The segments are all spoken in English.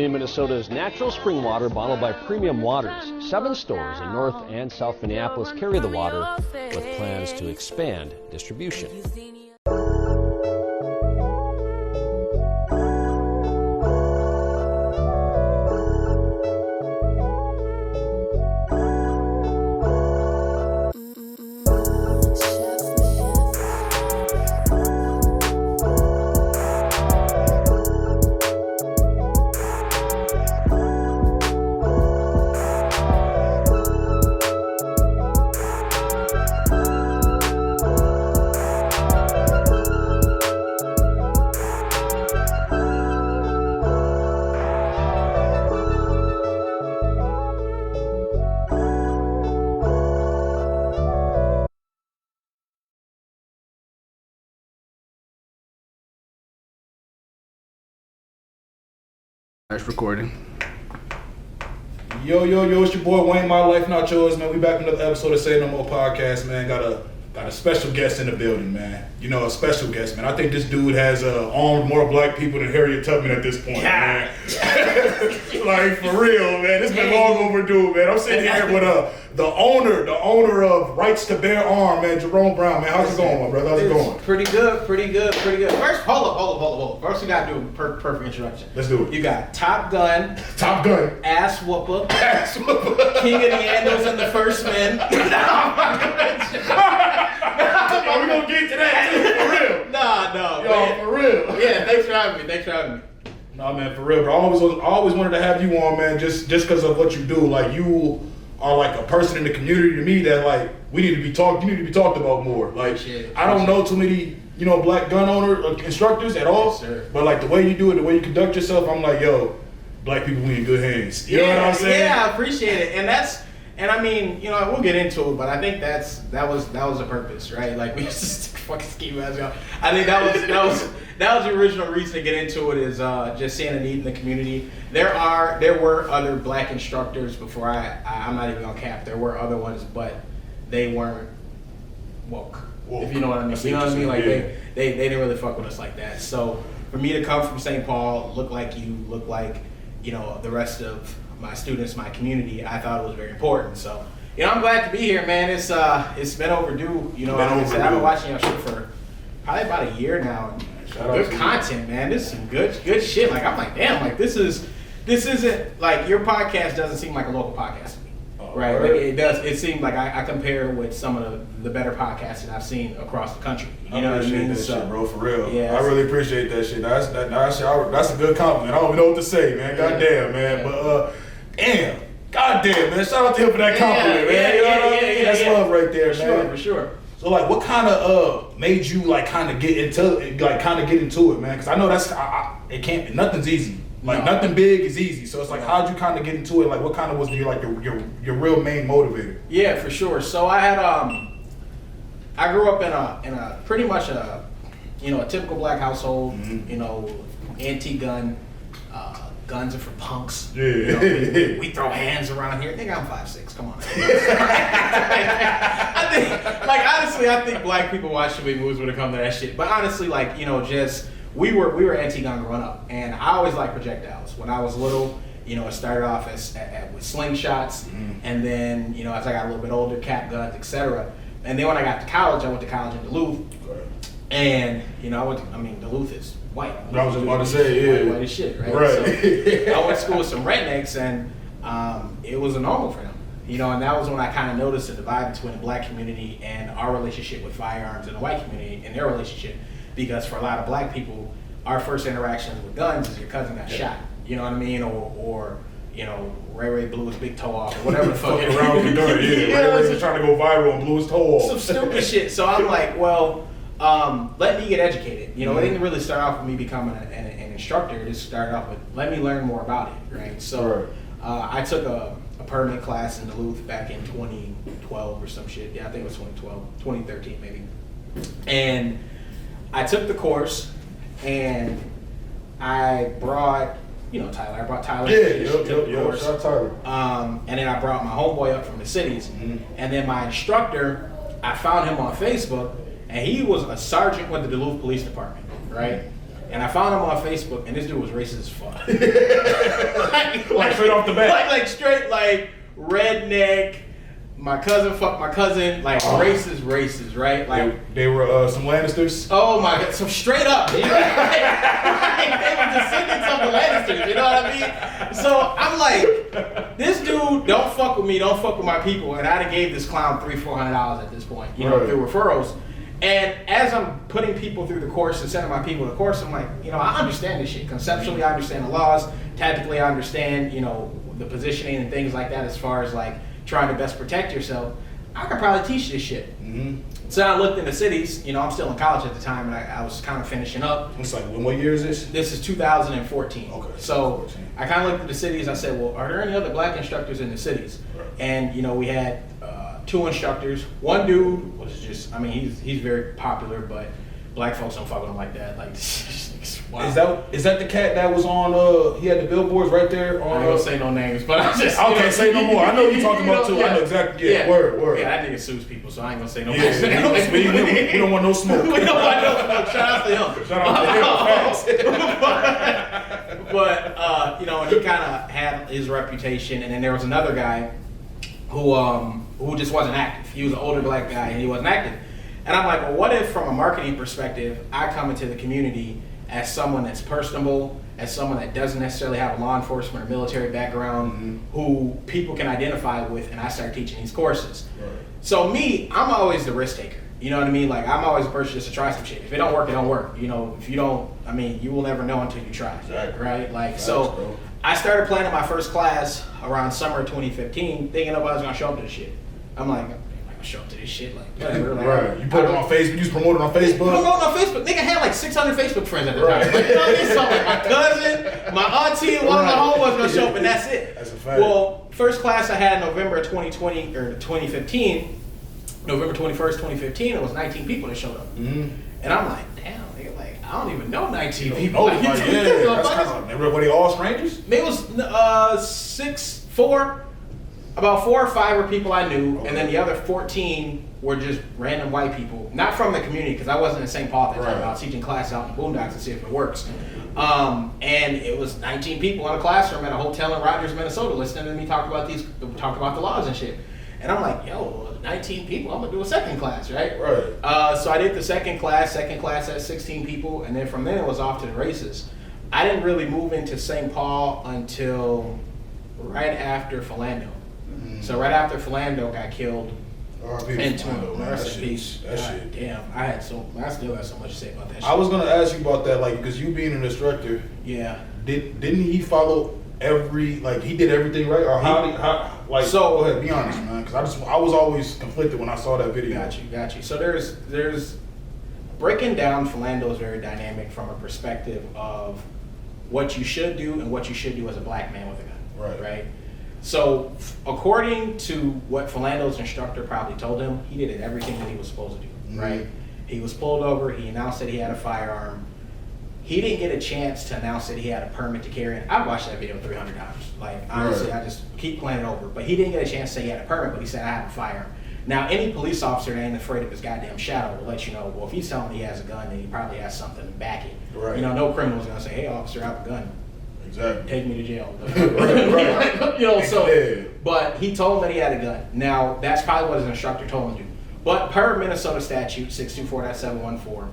Saline, Minnesota's natural spring water bottled by Premium Waters. 7 stores in North and South Minneapolis carry the water with plans to expand distribution. Nice recording. Yo, it's your boy Wayne, My Life Not Yours, man. We back with another episode of Say No More Podcast, man. Got a special guest in the building, man. You know, a special guest, man. I think this dude has armed more black people than Harriet Tubman at this point, man. Like, for real, man. It's been long overdue, man. I'm sitting here with the owner of Rights to Bear Arm, man, Jerome Brown, man. How's it going, my brother? How's it going? Pretty good. First, hold up. First, we gotta do a perfect introduction. Let's do it. You got Top Gun, Ass Whooper, King of the Andals and the First Men. We gonna get to that too, for real. No, yo, man. For real. Yeah, thanks for having me. No, man, for real. But I always wanted to have you on, man, just because of what you do. Like, you are like a person in the community to me that, like, you need to be talked about more. Like, I don't know too many, black gun instructors at all. Yes, sir. But like the way you do it, the way you conduct yourself, I'm like, yo, black people, we in good hands. You know what I'm saying? Yeah, I appreciate it. And I mean, we'll get into it, but I think that was the purpose, right? Like, we just fucking ski masks on. I think that was the original reason to get into it, is just seeing a need in the community. There were other black instructors before I'm not even gonna cap. There were other ones, but they weren't woke. If you know what I mean. You know what I mean? Like, they didn't really fuck with us like that. So for me to come from St. Paul, look like the rest of my students, my community, I thought it was very important. So, I'm glad to be here, man. It's been overdue. I've been watching your show for probably about a year now. Good content, man. This is some good shit. Like, I'm like, damn, like this isn't like, your podcast doesn't seem like a local podcast to me. Right? Like, it does. It seems like I compare with some of the better podcasts that I've seen across the country. You know what I mean? That shit, bro, for real. Yeah, I really appreciate that shit. That's a good compliment. I don't even know what to say, man. Goddamn, man. But goddamn, man. Shout out to him for that compliment, man. That's love right there, man. For sure. So, like, what kind of made you like kind of get into it, man? Because I know it can't be, nothing's easy. Like, nothing big is easy. So it's like, how'd you kind of get into it? Like, what kind of was your real main motivator? Yeah, for sure. So I had I grew up in a pretty much a typical black household. Mm-hmm. Anti-gun. Guns are for punks. Yeah. We throw hands around here. I think I'm 5'6". Come on. I think black people watch too many movies when it comes to that shit. But honestly, like, we were anti-gun growing up, and I always liked projectiles. When I was little, it started off with slingshots, and then as I got a little bit older, cap guns, etc. And then when I got to college, I went to college in Duluth, and Duluth is white. I was just about to say, white as shit, right? Right. So I went to school with some rednecks, and it was a normal for them. And that was when I kind of noticed the divide between the black community and our relationship with firearms, and the white community and their relationship. Because for a lot of black people, our first interactions with guns is your cousin got shot. You know what I mean? Or Ray Ray blew his big toe off, or whatever the fuck. Around with the gun, Ray Ray's trying to go viral and blew his toe off. Some stupid shit. So I'm like, well, let me get educated. It didn't really start off with me becoming an instructor. It just started off with, let me learn more about it, right? So I took a permanent class in Duluth back in 2012 or some shit. Yeah, I think it was 2012, 2013 maybe. And I took the course, and I brought, Tyler. I brought Tyler. Shout out Tyler. And then I brought my homeboy up from the cities. Mm-hmm. And then my instructor, I found him on Facebook, and he was a sergeant with the Duluth Police Department, right? And I found him on Facebook, and this dude was racist as fuck. like straight off the bat. Like straight, like redneck. My cousin fucked my cousin. Like racist, right? Like they were some Lannisters. Oh my god, so straight up. They were descendants of the Lannisters, you know what I mean? So I'm like, this dude, don't fuck with me, don't fuck with my people. And I'd have gave this clown $300-400 at this point, you know, through referrals. And as I'm putting people through the course and sending my people to the course, I'm like, you know, I understand this shit. Conceptually, I understand the laws. Tactically, I understand, you know, the positioning and things like that as far as like trying to best protect yourself. I could probably teach this shit. Mm-hmm. So I looked into cities. You know, I'm still in college at the time, and I was kind of finishing up. It's like, what year is this? This is 2014. Okay. So 14. I kind of looked at the cities. I said, well, are there any other black instructors in the cities? Right. And, you know, we had 2 instructors. One dude was just, I mean, he's very popular, but black folks don't fuck with him like that. Like, wow. Is that the cat that was on, he had the billboards right there on... I ain't gonna say no names, but I just... Okay, say no more. I know you're talking about too. Yeah. I know exactly. Yeah, word. Yeah, that nigga sues people, so I ain't gonna say no names. We don't want no smoke. We don't want no smoke. Shout out to him. Shout out to him. But you know, and he kind of had his reputation, and then there was another guy who just wasn't active. He was an older black guy, and he wasn't active. And I'm like, well, what if from a marketing perspective, I come into the community as someone that's personable, as someone that doesn't necessarily have a law enforcement or military background, who people can identify with, and I start teaching these courses. Right. So me, I'm always the risk taker. You know what I mean? Like, I'm always the person just to try some shit. If it don't work, it don't work. You know, if you don't, I mean, you will never know until you try. Exactly. Right? Like, so I started planning my first class around summer of 2015, thinking nobody was gonna show up to this shit. I'm like, show up to this shit, like whatever. Like, right. You put it on Facebook. You just promote it on Facebook. Promote it on Facebook. Nigga had like 600 Facebook friends at the time. Like, you know what I mean? So like my cousin, my auntie, and one of my homeboys gonna show up, and that's it. That's a fact. Well, first class I had in November 2020 or 2015, November 21st, 2015. It was 19 people that showed up, and I'm like, damn, nigga, like I don't even know 19 people. Like, that's kind of, were they all strangers? It was 4. About 4 or 5 were people I knew, and then the other 14 were just random white people, not from the community, because I wasn't in St. Paul at the time. I was teaching class out in the boondocks to see if it works. And it was 19 people in a classroom at a hotel in Rogers, Minnesota, listening to me talk about the laws and shit. And I'm like, yo, 19 people, I'm gonna do a second class, right? Right. So I did the second class had 16 people, and then from then it was off to the races. I didn't really move into St. Paul until right after Philando. So right after Philando got killed, and rest in peace. That shit. Damn, I still got so much to say about that shit. I was gonna ask you about that, like, because you being an instructor. Yeah. Didn't he follow he did everything right, or So go ahead, be honest, man, because I was always conflicted when I saw that video. Got you. So there's breaking down Philando is very dynamic from a perspective of what you should do and what you should do as a black man with a gun. Right. So, according to what Philando's instructor probably told him, he did everything that he was supposed to do, right? He was pulled over, he announced that he had a firearm. He didn't get a chance to announce that he had a permit to carry it. I watched that video 300 times. Like, honestly, I just keep playing it over. But he didn't get a chance to say he had a permit, but he said, I have a firearm. Now, any police officer that ain't afraid of his goddamn shadow will let you know, well, if he's telling me he has a gun, then he probably has something to back it. Right. You know, no criminal's gonna say, hey, officer, I have a gun. Exactly. Take me to jail. Right. You know, so, but he told him that he had a gun. Now, that's probably what his instructor told him to do. But per Minnesota statute 624.714,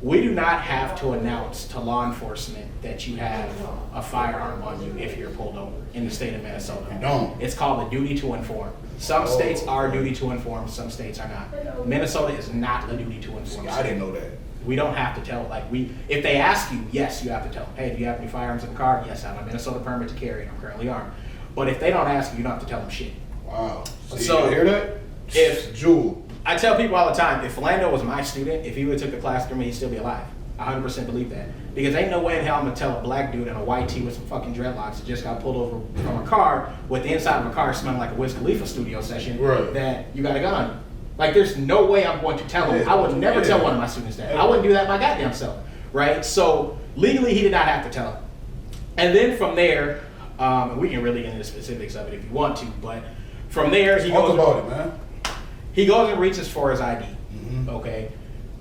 we do not have to announce to law enforcement that you have a firearm on you if you're pulled over in the state of Minnesota. You don't. It's called a duty to inform. Some states are duty to inform, some states are not. Minnesota is not a duty to inform. I didn't know that. We don't have to tell, if they ask you, yes, you have to tell them, hey, do you have any firearms in the car? Yes, I have a Minnesota permit to carry, and I'm currently armed. But if they don't ask you, you don't have to tell them shit. Wow. So, you hear that? If Jewel. I tell people all the time, if Philando was my student, if he would have took the class through me, he'd still be alive. I 100% believe that. Because ain't no way in hell I'm going to tell a black dude in a white tee with some fucking dreadlocks that just got pulled over from a car with the inside of a car smelling like a Wiz Khalifa studio session that you got a gun on you. Like, there's no way I'm going to tell him. I would never tell one of my students that. I wouldn't do that my goddamn self, right? So, legally, he did not have to tell him. And then from there, we can really get into the specifics of it if you want to, but from there, he goes and reaches for his ID, okay?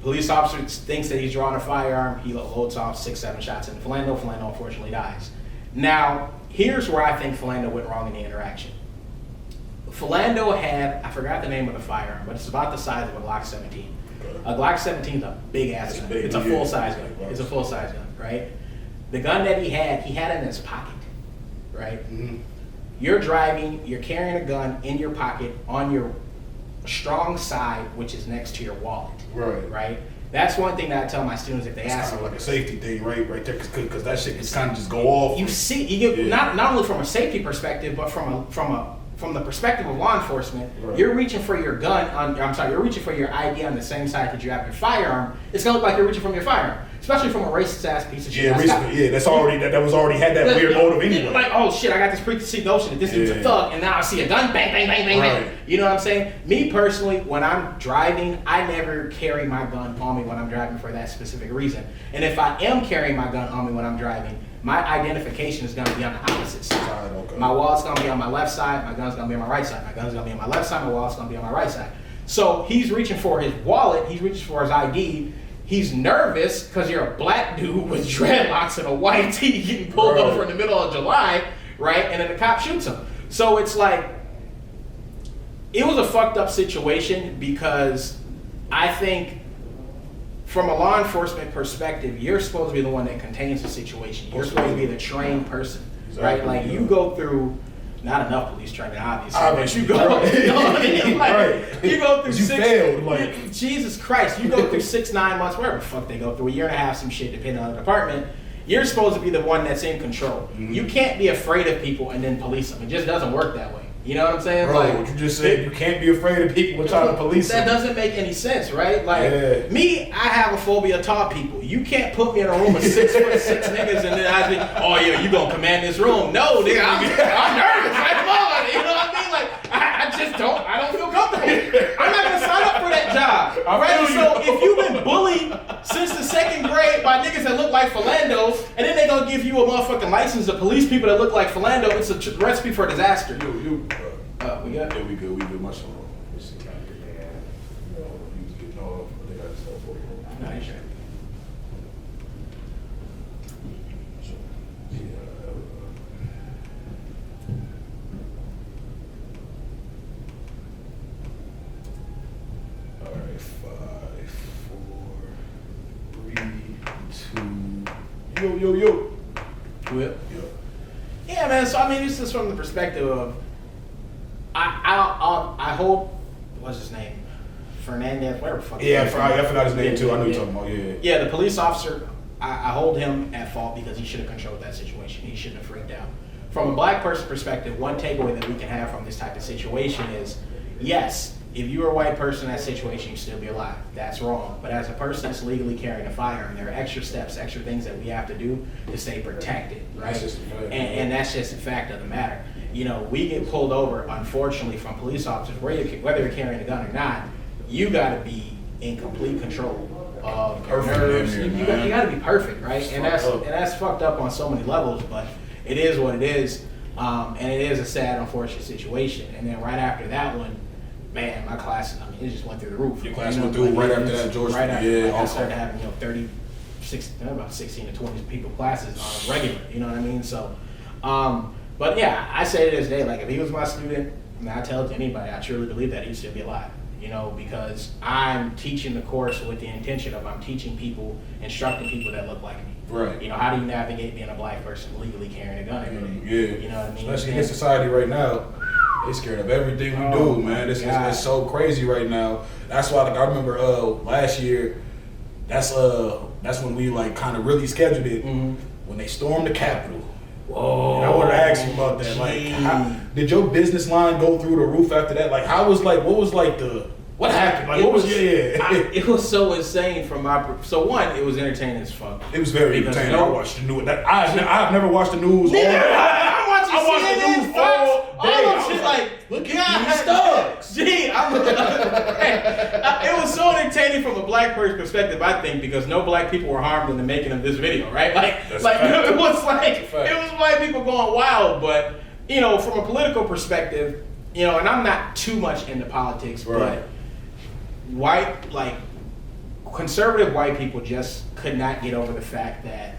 Police officer thinks that he's drawing a firearm. He loads off 6-7 shots into Philando. Philando unfortunately dies. Now, here's where I think Philando went wrong in the interaction. Philando had, I forgot the name of the firearm, but it's about the size of a Glock 17. A Glock 17 is a big ass gun. It's a full size gun. It's a full size gun, right? The gun that he had it in his pocket, right? Mm-hmm. You're driving, you're carrying a gun in your pocket on your strong side, which is next to your wallet. Right? That's one thing that I tell my students if they ask me. Like a safety thing, right there, because that shit can kind of just go off. You get not only from a safety perspective, but from the perspective of law enforcement, you're reaching for your gun you're reaching for your ID on the same side that you have your firearm. It's gonna look like you're reaching from your firearm, especially from a racist ass piece of shit. That was already had that weird motive anyway. Like, oh shit, I got this preconceived notion that this dude's a thug, and now I see a gun, bang, bang, bang, bang, bang. You know what I'm saying? Me personally, when I'm driving, I never carry my gun on me when I'm driving for that specific reason. And if I am carrying my gun on me when I'm driving, my identification is going to be on the opposite side. Okay. My wallet's going to be on my left side, my gun's going to be on my right side. My gun's going to be on my left side, my wallet's going to be on my right side. So he's reaching for his wallet, he's reaching for his ID. He's nervous because you're a black dude with dreadlocks and a white tee getting pulled over in the middle of July, right? And then the cop shoots him. So it's like, it was a fucked up situation because I think from a law enforcement perspective, you're supposed to be the one that contains the situation. You're supposed to be the trained person, right? Like you go through, not enough police training, obviously. You go, you know what I mean? Like, you go through Jesus Christ, you go through 6-9 months, whatever the fuck they go through, a year and a half, some shit, depending on the department. You're supposed to be the one that's in control. Mm-hmm. You can't be afraid of people and then police them. It just doesn't work that way. You know what I'm saying? Bro, like, what you just said, you can't be afraid of people trying to police them. That doesn't make any sense, right? Like, me, I have a phobia of tall people. You can't put me in a room of 6'6" niggas and then I think, oh yeah, you gonna command this room. No, nigga, I'm nervous. Like, come on, you know what I mean? Like, I don't feel comfortable. I'm not gonna sign up for that job, right? So if you've been bullied since the 2nd grade by niggas that look like Philando, and then they gonna give you a motherfucking license to police people that look like Philando, it's a recipe for disaster. We good? Yeah, we good. My son. Let's see. He was getting off. They got stuff for you. No, you sure? All right, 5, 4, 3, 2. Yo. Whip. Yeah, man. So I mean, this is from the perspective of. I hope, what's his name? Fernandez, whatever the fuck. Yeah, I forgot his name too. I know you're talking about, Yeah, the police officer, I hold him at fault because he should have controlled that situation. He shouldn't have freaked out. From a black person perspective, one takeaway that we can have from this type of situation is, yes, if you were a white person in that situation, you'd still be alive. That's wrong. But as a person that's legally carrying a firearm, there are extra steps, extra things that we have to do to stay protected, right? And that's just a fact of the matter. You know, we get pulled over, unfortunately, from police officers, whether you're carrying a gun or not. You got to be in complete control of your nerves. You got to be perfect, right? And that's fucked up on so many levels. But it is what it is, and it is a sad, unfortunate situation. And then right after that one, man, my classes, I mean, it just went through the roof. Your class went through right after that, George. Right after, I started having about 16 to 20 people classes on a regular. You know what I mean? So. But yeah, I say to this day, like if he was my student, and I tell it to anybody, I truly believe that he'd still be alive. You know, because I'm teaching the course with the intention of I'm teaching people, instructing people that look like me. Right. You know, how do you navigate being a black person legally carrying a gun every day? Yeah. You know what I mean? Especially in society right now, they scared of everything we do, man. It's so crazy right now. That's why, like, I remember last year. That's when we like kind of really scheduled it when they stormed the Capitol. Whoa! And I want to ask you about that. Like, did your business line go through the roof after that? Like, what happened? Like, what was it was so insane from my. So one, it was entertaining as fuck. It was very entertaining. I watched the news. I've never watched the news. I watched the news all day. All shit like, look at these thugs. Gee, it was so entertaining from a black person's perspective, I think, because no black people were harmed in the making of this video, right? It was white people going wild, but you know, from a political perspective, you know, and I'm not too much into politics, but white, like, conservative white people just could not get over the fact that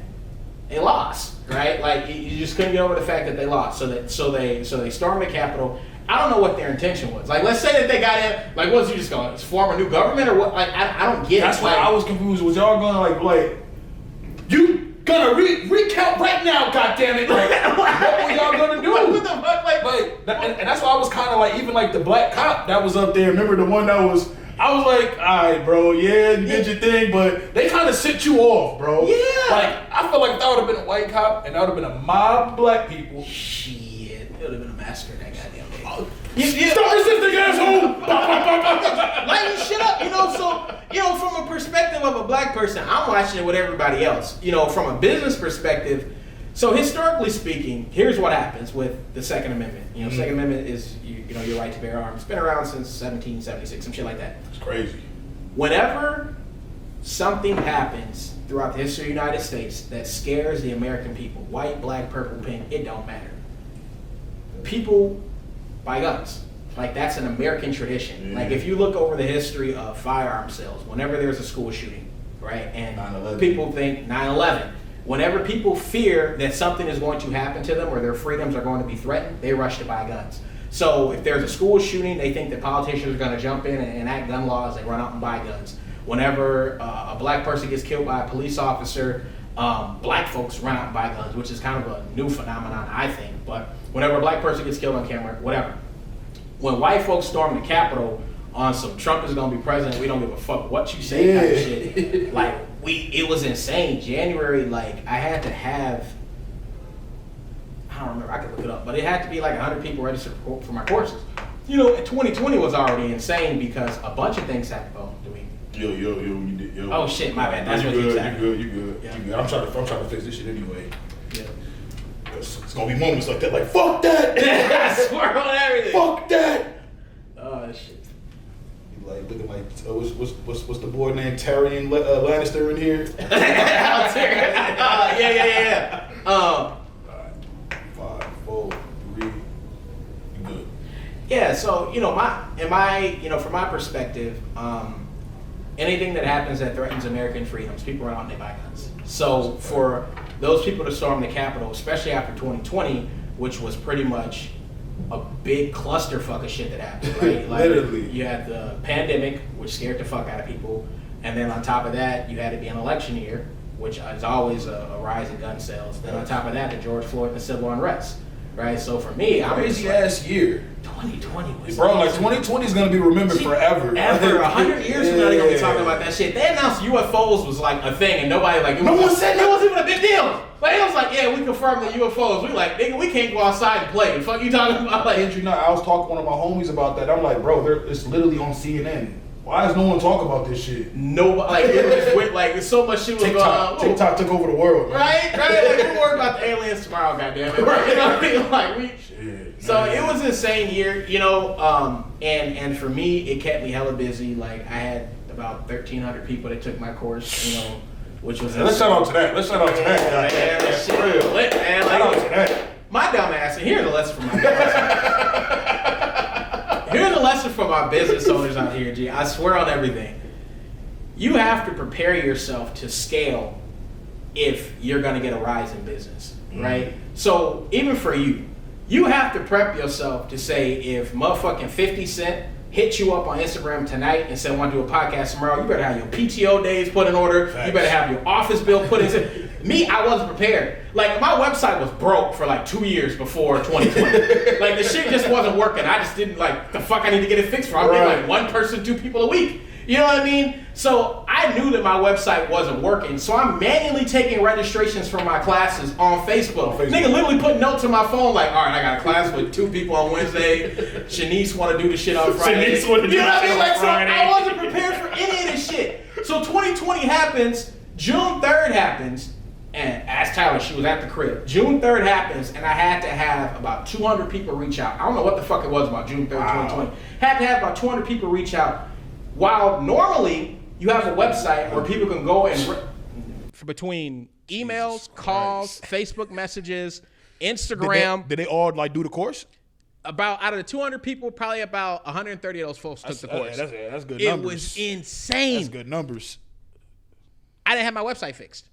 they lost, right? Like you just couldn't get over the fact that they lost. So they stormed the Capitol. I don't know what their intention was. Like, let's say that they got in. Like, what's you just going to form a new government or what? Like, I don't get That's it. why I was confused. Was y'all going like you gonna recount right now? Goddammit! Like, what were y'all gonna do? What the fuck? And that's why I was kind of like, even like the black cop that was up there. Remember the one that was? I was like, all right, bro, yeah, you did your thing, but they kind of set you off, bro. Yeah. Like, I feel like if that would have been a white cop and that would have been a mob of black people. Shit, it would have been a massacre that goddamn day. Stop resisting, asshole! Lighten shit up, so, from a perspective of a black person, I'm watching it with everybody else. From a business perspective, so historically speaking, here's what happens with the Second Amendment. Second Amendment is, your right to bear arms. It's been around since 1776, some shit like that. It's crazy. Whenever something happens throughout the history of the United States that scares the American people, white, black, purple, pink, it don't matter. People buy guns. Like, that's an American tradition. Like, if you look over the history of firearm sales, whenever there's a school shooting, right, and 9/11. people think 9/11, whenever people fear that something is going to happen to them or their freedoms are going to be threatened, they rush to buy guns. So if there's a school shooting, they think that politicians are going to jump in and enact gun laws, they run out and buy guns. Whenever a black person gets killed by a police officer, black folks run out and buy guns, which is kind of a new phenomenon, I think. But whenever a black person gets killed on camera, whatever. When white folks storm the Capitol on some Trump is gonna be president, we don't give a fuck what you say kind of shit. Like, it was insane. January, like, I had to have, I don't remember, I could look it up, but it had to be like 100 people registered for my courses. 2020 was already insane because a bunch of things happened. Oh, do we? You did. Oh shit, my bad. That's you what you good. said. You good. Yeah. You good. I'm trying to fix this shit anyway. Yeah. It's gonna be moments like that, like fuck that. I swear on everything. Fuck that. Oh shit. Like, look at my what's the boy named Tyrion Lannister in here? Yeah. 5, 4, 3. You good? Yeah. So from my perspective, anything that happens that threatens American freedoms, people run out and they buy guns. So for those people to storm the Capitol, especially after 2020, which was pretty much a big clusterfuck of shit that happened, right? Like, literally. You had the pandemic, which scared the fuck out of people, and then on top of that, you had to be an election year, which is always a rise in gun sales. Then on top of that, the George Floyd and the civil unrest, right? So for me, I'm crazy ass year. 2020 was Bro, like 2020 is gonna be remembered forever. Ever 100 years from now, they're gonna be talking about that shit. They announced UFOs was like a thing, and nobody No one said it wasn't even a big deal. But it was like, yeah, we confirmed the UFOs. We like, nigga, we can't go outside and play. The fuck you talking about? Like, I was talking to one of my homies about that. I'm like, bro, it's literally on CNN. Why does no one talk about this shit? Nobody, like, it just went, like, so much shit was going on. TikTok took over the world, man. Right? Like, we're worried about the aliens tomorrow, goddammit. Right? You know what I mean? Like, so it was an insane year, and for me, it kept me hella busy. Like, I had about 1,300 people that took my course, which was Let's shout out to that. Yeah, that shit was lit, man. Shout out to that. My dumb ass, and here's a lesson from my business. Here's a lesson from my business owners out here, G. I swear on everything. You have to prepare yourself to scale if you're going to get a rise in business, right? So even for you, you have to prep yourself to say if motherfucking 50 Cent hit you up on Instagram tonight and said, I want to do a podcast tomorrow, you better have your PTO days put in order. Facts. You better have your office bill put in. Me, I wasn't prepared. Like, my website was broke for like 2 years before 2020. Like, the shit just wasn't working. I just didn't, like, the fuck I need to get it fixed for. I was like one person, 2 people a week. You know what I mean? So I knew that my website wasn't working. So I'm manually taking registrations for my classes on Facebook. Nigga literally put notes on my phone like, all right, I got a class with 2 people on Wednesday. Shanice want to do the shit on Friday. Shanice want to do you know the what I shit mean? on Like, so Friday. I wasn't prepared for any of this shit. So 2020 happens. June 3rd happens. And ask Tyler, she was at the crib. June 3rd happens, and I had to have about 200 people reach out. I don't know what the fuck it was about June 3rd, 2020. Had to have about 200 people reach out. While normally you have a website where people can go and between emails, calls, Facebook messages, Instagram. Did they all like do the course? About out of the 200 people, probably about 130 of those folks took the course. That's good it numbers. Was insane. That's good numbers. I didn't have my website fixed.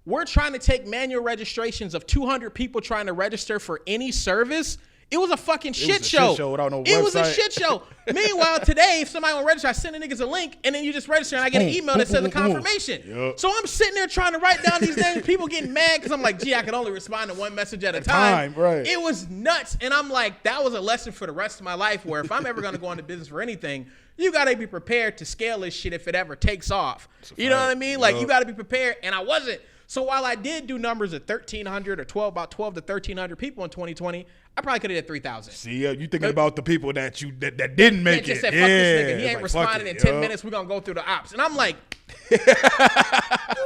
We're trying to take manual registrations of 200 people trying to register for any service. It was a fucking shit show. It was a shit show. Meanwhile, today, if somebody want to register, I send the niggas a link, and then you just register, and I get an email that says the confirmation. Yep. So I'm sitting there trying to write down these names. People getting mad because I'm like, gee, I can only respond to one message at a time. Right. It was nuts. And I'm like, that was a lesson for the rest of my life where if I'm ever going to go into business for anything, you got to be prepared to scale this shit if it ever takes off. You know what I mean? Like, you got to be prepared. And I wasn't. So while I did do numbers of 1,300 or about 12 to 1,300 people in 2020, I probably could have did 3,000. See, you thinking about the people that didn't make it. Just said, fuck this nigga. He ain't responded in 10 minutes. We're going to go through the ops. And I'm like, you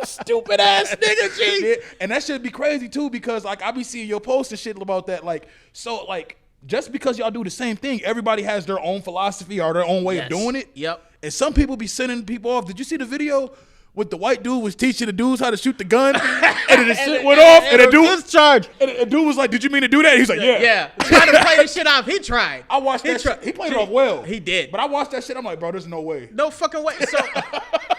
stupid ass nigga, G. And that should be crazy, too, because, like, I be seeing your posts and shit about that. Like, so, like, just because y'all do the same thing, everybody has their own philosophy or their own way of doing it. Yep. And some people be sending people off. Did you see the video? With the white dude was teaching the dudes how to shoot the gun, and then the shit went off, and the dude discharged. And the dude was like, "Did you mean to do that?" He's like, "Yeah." Yeah. Trying to play this shit off. He tried. I watched that shit. He played it off well. He did. But I watched that shit. I'm like, bro, there's no way. No fucking way. So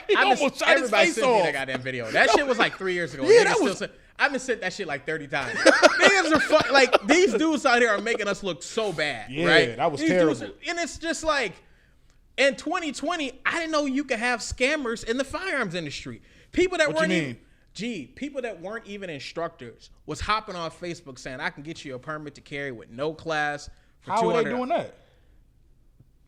he almost shot his face sent me off. that goddamn video. That shit was like 3 years ago. Yeah, that was. I've been sent that shit like 30 times. Niggas are like these dudes out here are making us look so bad. Yeah, right? That was terrible. And it's just like in 2020, I didn't know you could have scammers in the firearms industry. People that people that weren't even instructors was hopping on Facebook saying, I can get you a permit to carry with no class for $200. How are they doing that?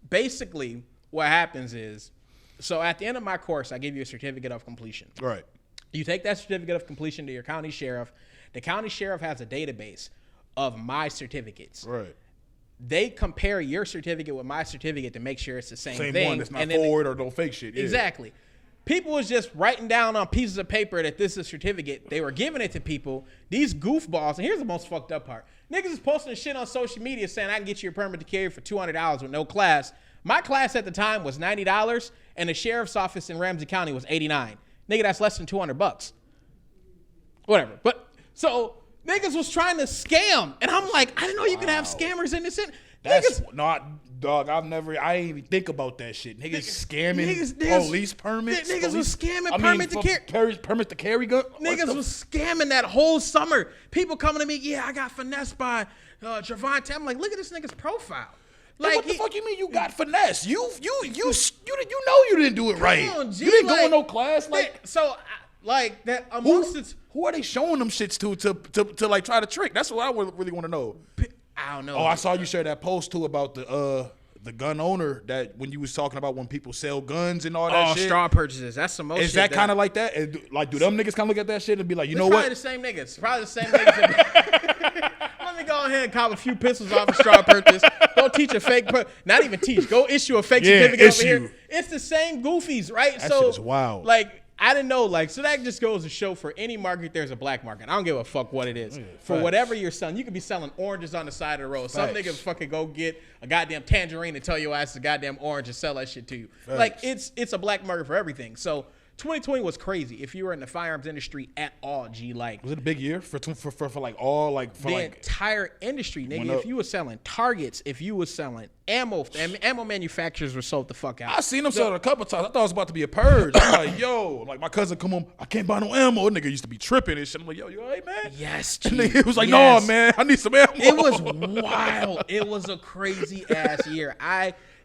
Basically, what happens is, so at the end of my course, I give you a certificate of completion. Right. You take that certificate of completion to your county sheriff. The county sheriff has a database of my certificates. Right. They compare your certificate with my certificate to make sure it's the same thing. Same one that's not forward or no fake shit. Yeah. Exactly. People was just writing down on pieces of paper that this is a certificate. They were giving it to people. These goofballs, and here's the most fucked up part. Niggas is posting shit on social media saying I can get you a permit to carry for $200 with no class. My class at the time was $90, and the sheriff's office in Ramsey County was $89. Nigga, that's less than $200. Whatever. But so niggas was trying to scam, and I'm like, I didn't know you could have scammers in this. That's not, dog. I ain't even think about that shit. Niggas scamming police permits. Niggas was scamming permit to carry. Permits to carry gun. Niggas was scamming that whole summer. People coming to me, yeah, I got finessed by Javante. I'm like, look at this nigga's profile. Like, what the fuck you mean you got finesse? You know you didn't do it right. On, G, you didn't go in no class. Like, so like that amongst it. Who are they showing them shits to like try to trick? That's what I really want to know. I don't know. Oh, I saw you share that post too about the gun owner that when you was talking about when people sell guns and all that shit. Oh, straw purchases. That's some most shit. Is that kind of like that? And, like, do them niggas kind of look at that shit and be like, you know what? Probably the same niggas. Probably the same niggas. Let me go ahead and cop a few pistols off a straw purchase. Go teach a fake, not even teach. Go issue a fake certificate over here. It's the same goofies, right? That shit is wild. Like, I didn't know, like, so that just goes to show for any market, there's a black market. I don't give a fuck what it is. For whatever you're selling, you could be selling oranges on the side of the road. Some nigga fucking go get a goddamn tangerine and tell your ass it's a goddamn orange and sell that shit to you. Like, it's a black market for everything. So 2020 was crazy. If you were in the firearms industry at all, G, like, was it a big year for like all like for the like entire industry, nigga? If you was selling targets, if you was selling ammo manufacturers were sold the fuck out. I seen them sell it a couple times. I thought it was about to be a purge. I'm like, yo, like my cousin come home, I can't buy no ammo. Nigga used to be tripping and shit. I'm like, yo, you all right, man? Yes, G. Nigga, it was like, no, man, I need some ammo. It was wild. It was a crazy ass year.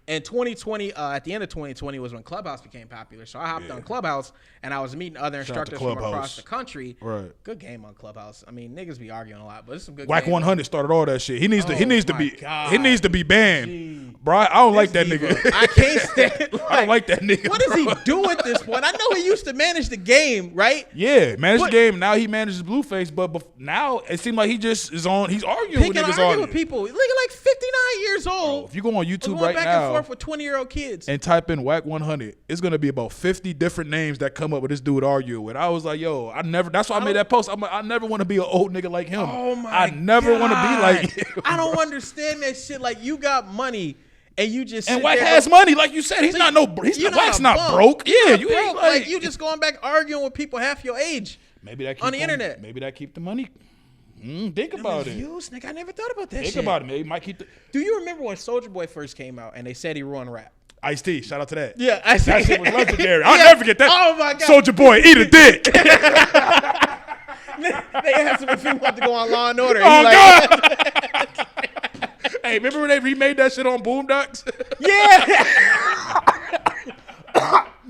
In 2020, at the end of 2020 was when Clubhouse became popular. So I hopped on Clubhouse and I was meeting other instructors from across the country. Right. Good game on Clubhouse. I mean, niggas be arguing a lot, but it's some good Whack game. 100 started all that shit. He needs to be banned. Bro, I don't like that nigga. I can't stand I don't like that nigga. What does he do at this point? I know he used to manage the game, right? Yeah, manage the game. Now he manages Blueface, but now it seems like he just is on. He's arguing with niggas with people. Look at like 59 years old. Bro, if you go on YouTube going right back now and forth with 20-year-old kids and type in Whack 100, it's gonna be about 50 different names that come up with this dude arguing with. I was like, yo, that's why I made that post. I'm like, I never want to be an old nigga like him. Oh my I never want to be like him. I don't understand that shit. Like, you got money. And you just Whack has money, like you said. Whack's not broke. Yeah, you ain't like you just going back arguing with people half your age. Maybe that on the internet. Maybe that keep the money. Think about it. Views, nigga, I never thought about that. Think about it. Maybe might keep the. Do you remember when Soulja Boy first came out and they said he ruined rap? Ice-T, shout out to that. Yeah, Ice-T. That shit was legendary. I'll never forget that. Oh my God. Soulja Boy, eat a dick. They asked him if he wanted to go on Law and Order. Oh, God. Hey, remember when they remade that shit on Boondocks? Yeah.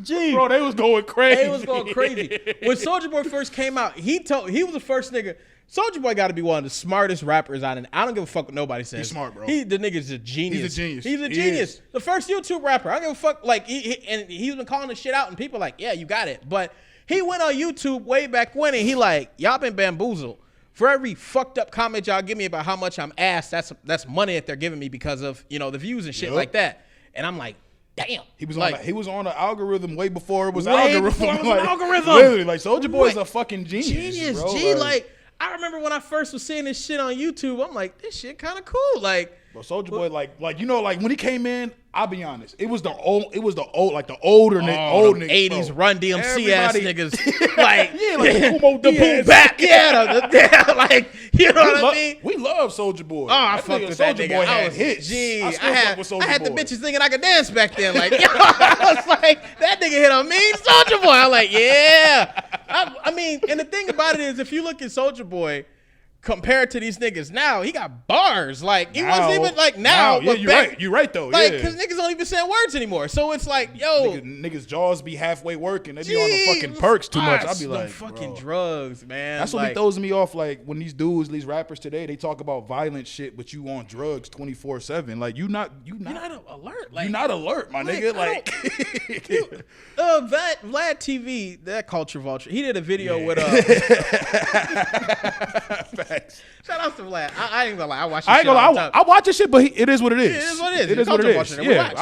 Gee. Bro, they was going crazy. They was going crazy. When Soulja Boy first came out, he was the first nigga. Soulja Boy got to be one of the smartest rappers on it. I don't give a fuck what nobody says. He's smart, bro. The nigga's a genius. He's a genius. He's a He genius. is. The first YouTube rapper. I don't give a fuck. Like, he's been calling the shit out, and people are like, yeah, you got it. But he went on YouTube way back when, and he like, y'all been bamboozled. For every fucked up comment y'all give me about how much I'm ass, that's money that they're giving me because of, the views and shit like that. And I'm like, damn. He was like, on the algorithm way before it was way algorithm. before it was like, an algorithm. Literally, like Soulja Boy is a fucking genius. Bro. Like, I remember when I first was seeing this shit on YouTube, I'm like, this shit kind of cool. Like, bro, Soulja Boy, like when he came in, I'll be honest, it was the older niggas, 80s bro. Run DMC ass niggas, like the boom bap, like you know what I mean. We love Soulja Boy. Oh, I fucked with that Soulja nigga. Boy I had was hits. Gee, I had the bitches thinking I could dance back then. Like, I was like, that nigga hit on me, Soulja Boy. I'm like, yeah. I mean, and the thing about it is, if you look at Soulja Boy compared to these niggas now, he got bars. Like, he wasn't even like now. Yeah, you're right. You're right though. Like, yeah. because niggas don't even say words anymore. So it's like, yo, niggas jaws be halfway working. They be on the fucking perks too much. I be like, fucking bro. drugs, man. That's what throws me off. Like when these rappers today, they talk about violent shit, but you on drugs 24/7. Like you're not alert. Like, you're not alert, my nigga. Like Vlad TV, that culture vulture. He did a video with Facts. Shout out to Vlad. I ain't gonna lie. I watch. I watch this shit, but it is what it is. It is what it is. It is what it is. Yeah,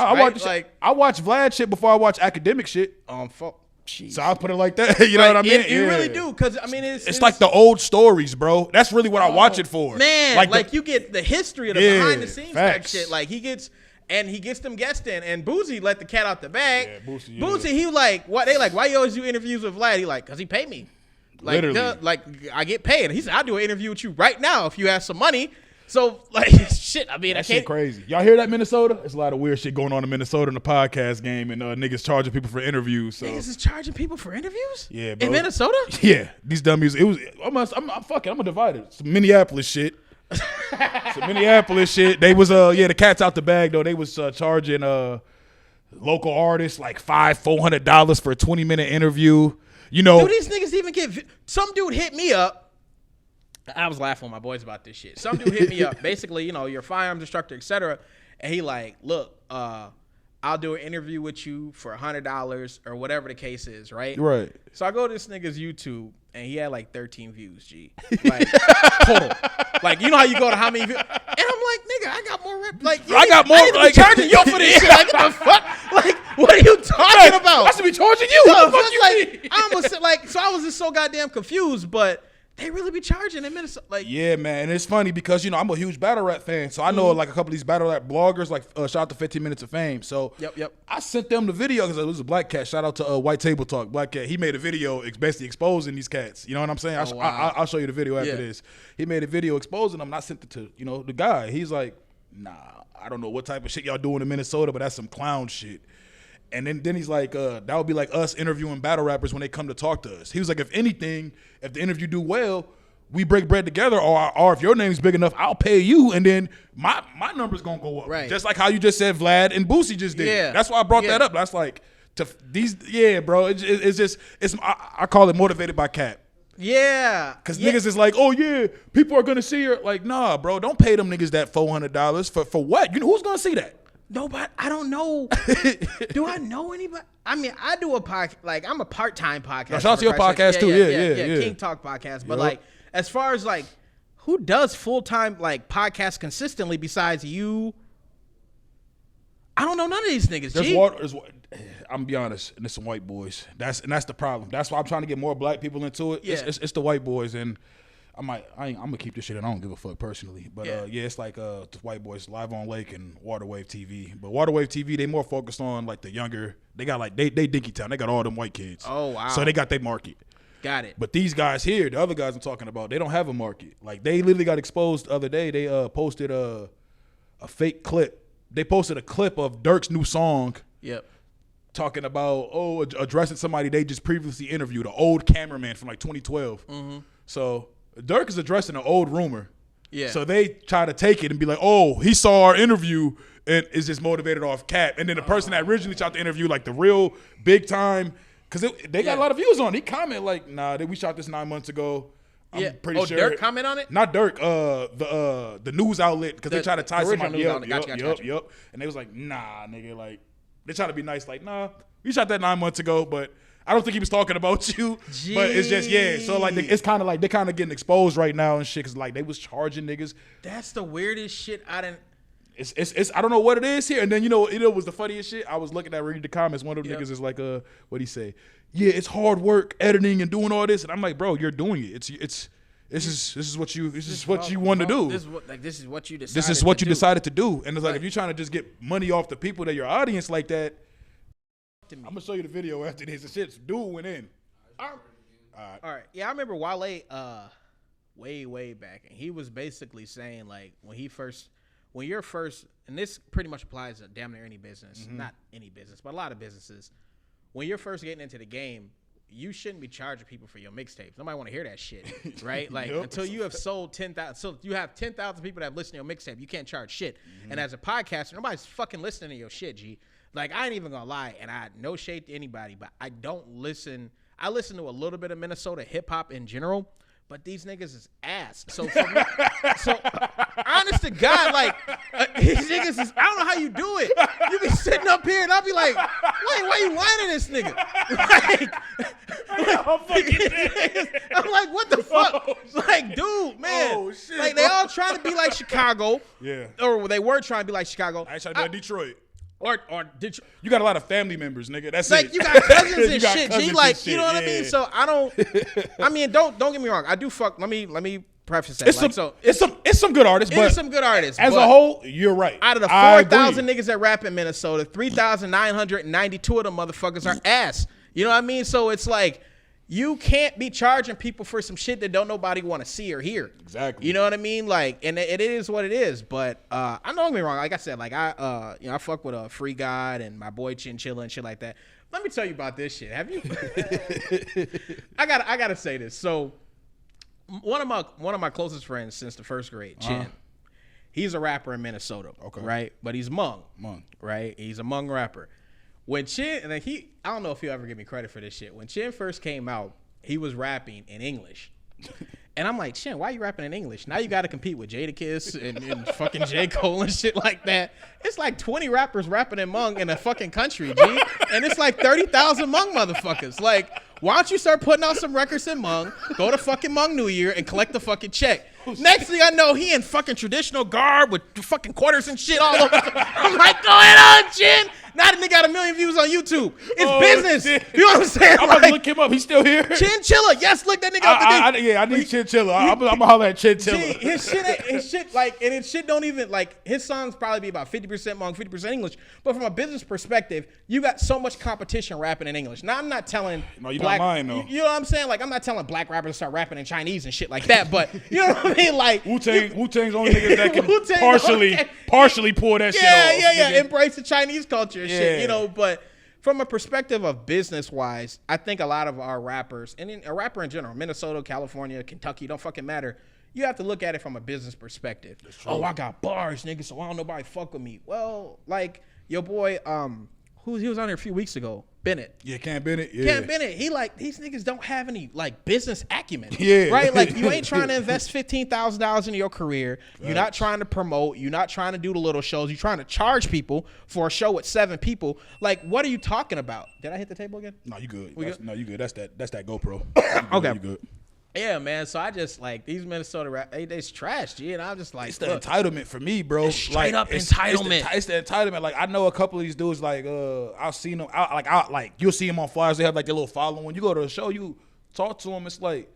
I watch Vlad shit before I watch academic shit. So I put it like that. You know what I mean? You really do, because I mean, it's like the old stories, bro. That's really what I watch it for. Man, like you get the history of the behind the scenes type shit. Like he gets them guests in, and Boozy let the cat out the bag. Yeah, Boozy, he like, what they like? Why you always do interviews with Vlad? He like, cause he paid me. Like, like I get paid. He said, I'll do an interview with you right now if you have some money. So like, shit. I mean, that shit crazy. Y'all hear that, Minnesota? There's a lot of weird shit going on in Minnesota in the podcast game, and niggas charging people for interviews. So. Niggas is charging people for interviews? Yeah, bro. In Minnesota? Yeah, these dummies. It was. I'm a divider. Some Minneapolis shit. They was the cat's out the bag though. They was charging local artists like $400 for a 20-minute interview. You know, do these niggas even get? Some dude hit me up. I was laughing with my boys about this shit. Some dude hit me up. Basically, you're a firearms instructor, etc. And he like, look, I'll do an interview with you for $100 or whatever the case is, right? Right. So I go to this nigga's YouTube, and he had like 13 views, G. Like, total. Like, you know how you go to how many views? And I'm like, nigga, I got more rep. Like, I got more. I need to be charging you for this shit. Like, what the fuck? Like, what are you talking about? I should be charging you. What the fuck you mean? I almost said, like, so I was just so goddamn confused, but they really be charging in Minnesota. Like, yeah, man. And it's funny because, I'm a huge battle rap fan. So I know like a couple of these battle rap bloggers, like shout out to 15 Minutes of Fame. So yep. I sent them the video because it was a black cat. Shout out to White Table Talk. Black cat. He made a video basically exposing these cats. You know what I'm saying? I'll show you the video after this. He made a video exposing them, and I sent it to, the guy. He's like, nah, I don't know what type of shit y'all doing in Minnesota, but that's some clown shit. And then he's like, that would be like us interviewing battle rappers when they come to talk to us. He was like, if anything, if the interview do well, we break bread together, or if your name's big enough, I'll pay you, and then my number's gonna go up. Right. Just like how you just said Vlad and Boosie just did. Yeah. That's why I brought that up. That's like bro. I call it motivated by Cap. Yeah. Because niggas is like, oh yeah, people are gonna see her. Like, nah, bro, don't pay them niggas that $400 for what? Who's gonna see that? Nobody. I don't know. Do I know anybody? I mean, I do a podcast. Like, I'm a part-time podcast. Shout out to your podcast too. Yeah. King Talk podcast. But like, as far as like, who does full-time like podcasts consistently besides you? I don't know none of these niggas. I'm gonna be honest, and it's some white boys. That's the problem. That's why I'm trying to get more black people into it. Yeah. It's the white boys, and I'm gonna keep this shit, and I don't give a fuck personally. But it's like the white boys, Live on Lake and Waterwave TV. But Waterwave TV, they more focused on like the younger. They got like they Dinky Town. They got all them white kids. Oh wow. So they got their market. Got it. But these guys here, the other guys I'm talking about, they don't have a market. Like they literally got exposed the other day. They posted a fake clip. They posted a clip of Dirk's new song Yep. Talking about addressing somebody they just previously interviewed, an old cameraman from like 2012. Mm-hmm. So Dirk is addressing an old rumor. Yeah. So they try to take it and be like, oh, he saw our interview and is just motivated off Cap. And then the person that originally shot the interview, like the real big time, because they got a lot of views on it. He commented like, nah, we shot this 9 months ago. I'm pretty sure. Dirk comment on it? Not Dirk. The news outlet, because they try to tie somebody up. Gotcha. And they was like, nah, nigga, like they try to be nice, like, nah, we shot that 9 months ago, but I don't think he was talking about you. Jeez. But it's just So like it's kind of like they kind of getting exposed right now and shit, because like they was charging niggas. That's the weirdest shit. I didn't. It's I don't know what it is here. And then it was the funniest shit. I was looking at reading the comments. One of them niggas is like, what'd he say? Yeah, it's hard work editing and doing all this. And I'm like, bro, you're doing it. This is what you want to do. This is what you decided. This is what you decided to do. And it's like if you're trying to just get money off the people that your audience like that. I'm gonna show you the video after this. The shit's dude went in. All right. Yeah, I remember Wale way back, and he was basically saying like when you're first, and this pretty much applies to damn near any business, not any business, but a lot of businesses. When you're first getting into the game, you shouldn't be charging people for your mixtapes. Nobody want to hear that shit, right? Like until you have sold 10,000, so you have 10,000 people that have listened to your mixtape, you can't charge shit. And as a podcaster, nobody's fucking listening to your shit, G. Like I ain't even gonna lie, and I no shade to anybody, but I don't listen. I listen to a little bit of Minnesota hip hop in general, but these niggas is ass. So for me, honest to God, like these niggas is. I don't know how you do it. You be sitting up here, and I'll be like, wait, why you whining this nigga? I'm like, what the fuck? Oh, like, dude, man. Oh, shit, like they all trying to be like Chicago. Yeah. Or they were trying to be like Chicago. I ain't trying to be like Detroit. Or did you got a lot of family members, nigga. That's like it. You got cousins and shit, cousins G. Like shit. You know what I mean? So I don't. I mean, don't get me wrong. I do fuck. Let me preface that. It's some good artists, but some good artists. As a whole, you're right. Out of the 4,000 niggas that rap in Minnesota, 3,992 of them motherfuckers are ass. You know what I mean? So it's like you can't be charging people for some shit that don't nobody want to see or hear. Exactly. You know what I mean? Like, and it is what it is. But I don't get me wrong. Like I said, like I fuck with a Free God and my boy Chinchilla and shit like that. Let me tell you about this shit. Have you? I gotta say this. So one of my closest friends since the first grade, Chin. He's a rapper in Minnesota. Okay. Right, but he's Hmong. Right, he's a Hmong rapper. When Chin, and I don't know if he'll ever give me credit for this shit. When Chin first came out, he was rapping in English. And I'm like, Chin, why are you rapping in English? Now you got to compete with Jadakiss and fucking J. Cole and shit like that. It's like 20 rappers rapping in Hmong in a fucking country, G. And it's like 30,000 Hmong motherfuckers. Like, why don't you start putting out some records in Hmong, go to fucking Hmong New Year, and collect the fucking check? Next thing I know, he in fucking traditional garb with fucking quarters and shit all over. I'm like, go ahead on, Chin. Now the nigga got 1 million views on YouTube. It's business. Shit. You know what I'm saying? I'm about to look him up. He's still here. Chinchilla. Yes, look that nigga up the I need Chinchilla. I'm gonna holler at Chinchilla. His shit, like, and his shit don't even, like, his songs probably be about 50% Hmong, 50% English. But from a business perspective, you got so much competition rapping in English. Now, I'm not telling you don't mind, though. You know what I'm saying? Like, I'm not telling black rappers to start rapping in Chinese and shit like that. But, you know what I mean? Like, Wu-Tang's only niggas that can partially pull that shit off. Yeah. Embrace the Chinese culture and shit, you know, but from a perspective of business-wise, I think a lot of our rappers, and a rapper in general, Minnesota, California, Kentucky, don't fucking matter. You have to look at it from a business perspective. Oh, I got bars, nigga, so I don't nobody fuck with me. Well, like, your boy, he was on here a few weeks ago, Bennett. Yeah, Cam Bennett. Yeah. Cam Bennett. He like, these niggas don't have any like business acumen. Yeah. Right? Like, you ain't trying to invest $15,000 into your career. You're not trying to promote. You're not trying to do the little shows. You're trying to charge people for a show with 7 people. Like, what are you talking about? Did I hit the table again? No, you good. No, you good. That's that GoPro. Okay. You good. Yeah, man. So I just like these Minnesota rap. They's trash, G. And I'm just like, it's the entitlement for me, bro. It's straight up entitlement. It's the entitlement. Like I know a couple of these dudes. Like I've seen them. Like you'll see them on flyers. They have like their little following. When you go to a show, you talk to them. It's like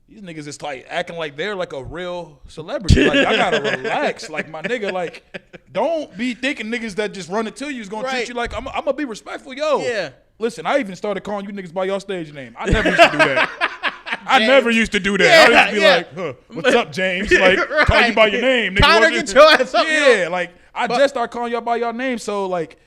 these niggas is like acting like they're like a real celebrity. Like I gotta relax. Like my nigga. Like don't be thinking niggas that just run it to you is gonna treat you like I'm gonna be respectful, yo. Yeah. Listen, I even started calling you niggas by your stage name. I never used to do that. I never used to do that. Yeah, I used to be like, what's up, James? Like, call you by your name. Nigga. Connor, get your ass up. Yeah, like, I just started calling y'all by your name. So, like,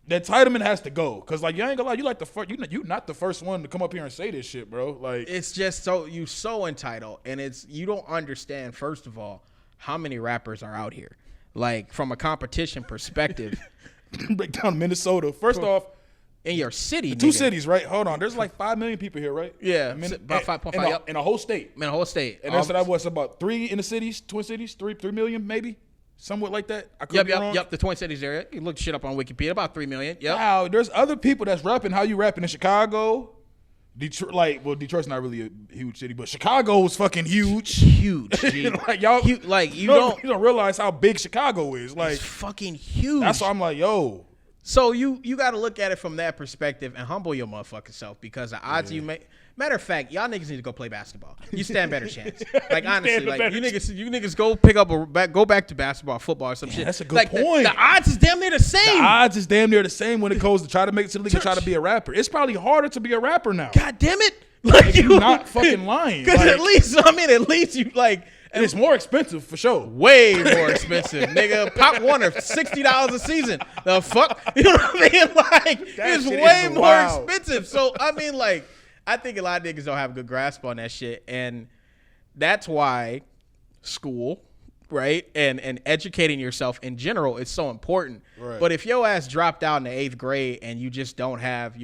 The entitlement has to go, cause like you ain't gonna lie, you like the first, you not the first one to come up here and say this shit, bro. Like it's just so entitled, and you don't understand first of all how many rappers are out here, like from a competition perspective. Break down Minnesota. First off, in your city, two cities, right? Hold on, there's like 5 million people here, right? Yeah, about 5.5 in a whole state. In a whole state, and that's what's about 3 in the cities, Twin Cities, 3 million maybe. Somewhat like that. I could be wrong. Yep. The Twin Cities area. You look shit up on Wikipedia. About 3 million. Yep. Wow. There's other people that's rapping. How you rapping in Chicago? Detroit. Like, well, Detroit's not really a huge city, but Chicago was fucking huge. Huge. G. Like y'all. You don't realize how big Chicago is. Like it's fucking huge. That's why I'm like, yo. So you got to look at it from that perspective and humble your motherfucking self, because the odds you make. Matter of fact, y'all niggas need to go play basketball. You stand better chance. Like honestly, like you niggas go pick up go back to basketball, football, or some shit. That's a good point. The odds is damn near the same. The odds is damn near the same when it goes to try to make it to the league and try to be a rapper. It's probably harder to be a rapper now. God damn it! Like you're not fucking lying. Because at least you like. And it's more expensive for sure. Way more expensive, nigga. Pop Warner, $60 a season. The fuck? You know what I mean? Like, it's way more expensive. So, I mean, like, I think a lot of niggas don't have a good grasp on that shit. And that's why school, right, and educating yourself in general is so important. Right. But if your ass dropped out in the 8th grade and you just you're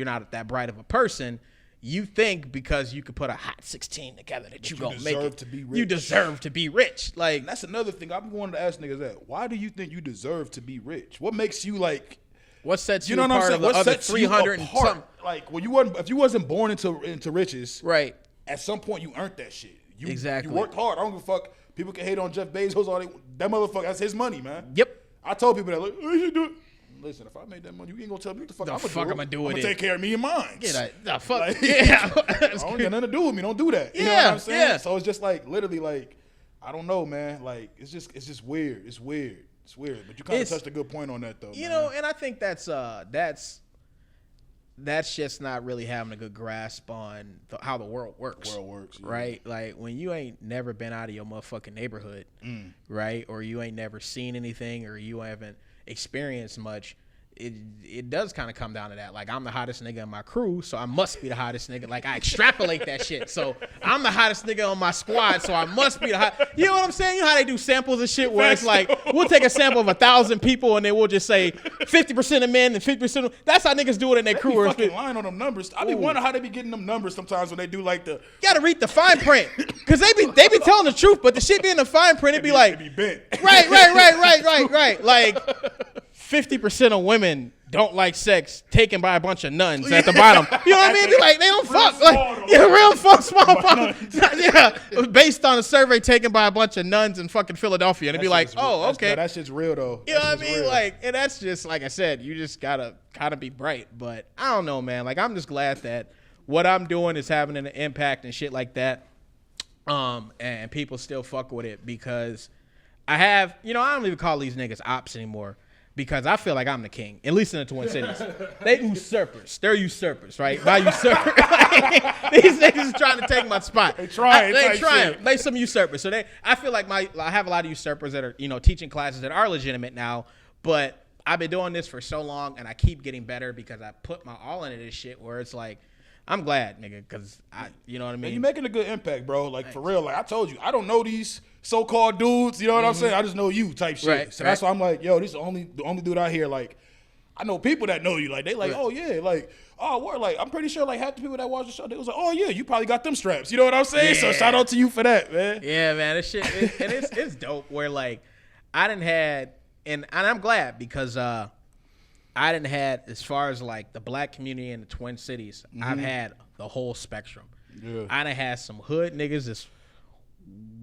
not that bright of a person, you think because you could put a hot 16 together that you gonna make it. You deserve to be rich. Like, that's another thing I've been wanting to ask niggas that. Why do you think you deserve to be rich? What makes you like? What sets you know apart of the other 300 and something? Like if you wasn't born into riches, right? At some point you earned that shit. Exactly. You worked hard. I don't give a fuck. People can hate on Jeff Bezos all that motherfucker. That's his money, man. Yep. I told people that. Like, oh, you should do it. Listen, if I made that money, you ain't gonna tell me what the fuck I'm gonna do with it. I'm gonna take care of me and mine. Yeah, the fuck. Like, yeah. I don't got nothing to do with me. Don't do that. You know what I'm saying? Yeah. So it's just like literally like I don't know, man. Like it's just weird. It's weird. But you kind of touched a good point on that though. You know, and I think that's just not really having a good grasp on how the world works. Yeah. Right? Like when you ain't never been out of your motherfucking neighborhood, right? Or you ain't never seen anything, or you haven't experienced much. It does kind of come down to that. Like, I'm the hottest nigga in my crew, so I must be the hottest nigga. Like, I extrapolate that shit. So I'm the hottest nigga on my squad, so I must be the hot. You know what I'm saying? You know how they do samples and shit where it's like, we'll take a sample of 1,000 people and then we'll just say 50% of men and 50% of. That's how niggas do it in their crew. They be fucking lying on them numbers. I be wondering how they be getting them numbers sometimes when they do like the. You gotta read the fine print. Because they be telling the truth, but the shit be in the fine print, it be like. It be bent. Right. Like. 50% of women don't like sex taken by a bunch of nuns at the bottom. You know what I mean? Be like, they don't fuck. Like, real fuck, small. Yeah, based on a survey taken by a bunch of nuns in fucking Philadelphia. And it'd be like, oh, okay. That shit's real, though. You know what I mean? Like, and that's just, like I said, you just gotta kind of be bright. But I don't know, man. Like, I'm just glad that what I'm doing is having an impact and shit like that. And people still fuck with it because I don't even call these niggas ops anymore. Because I feel like I'm the king, at least in the Twin Cities. They usurpers. They're usurpers, right? By usurper. These niggas trying to take my spot. They trying. They some usurpers. So I feel like I have a lot of usurpers that are, teaching classes that are legitimate now. But I've been doing this for so long, and I keep getting better because I put my all into this shit where it's like, I'm glad, nigga, because you know what I mean? And you're making a good impact, bro. Like, for real. Like, I told you, I don't know these so-called dudes. You know what I'm saying? I just know you type shit. Right, so that's why I'm like, yo, this is the only dude out here. Like, I know people that know you. Like, they like, oh, yeah. Like, oh, what? Like, I'm pretty sure, like, half the people that watch the show, they was like, oh, yeah, you probably got them straps. You know what I'm saying? Yeah. So shout out to you for that, man. Yeah, man. This shit, it's dope where, like, I done had, and I'm glad because I done had, as far as, like, the black community in the Twin Cities, I've had the whole spectrum. Yeah. I done had some hood niggas that's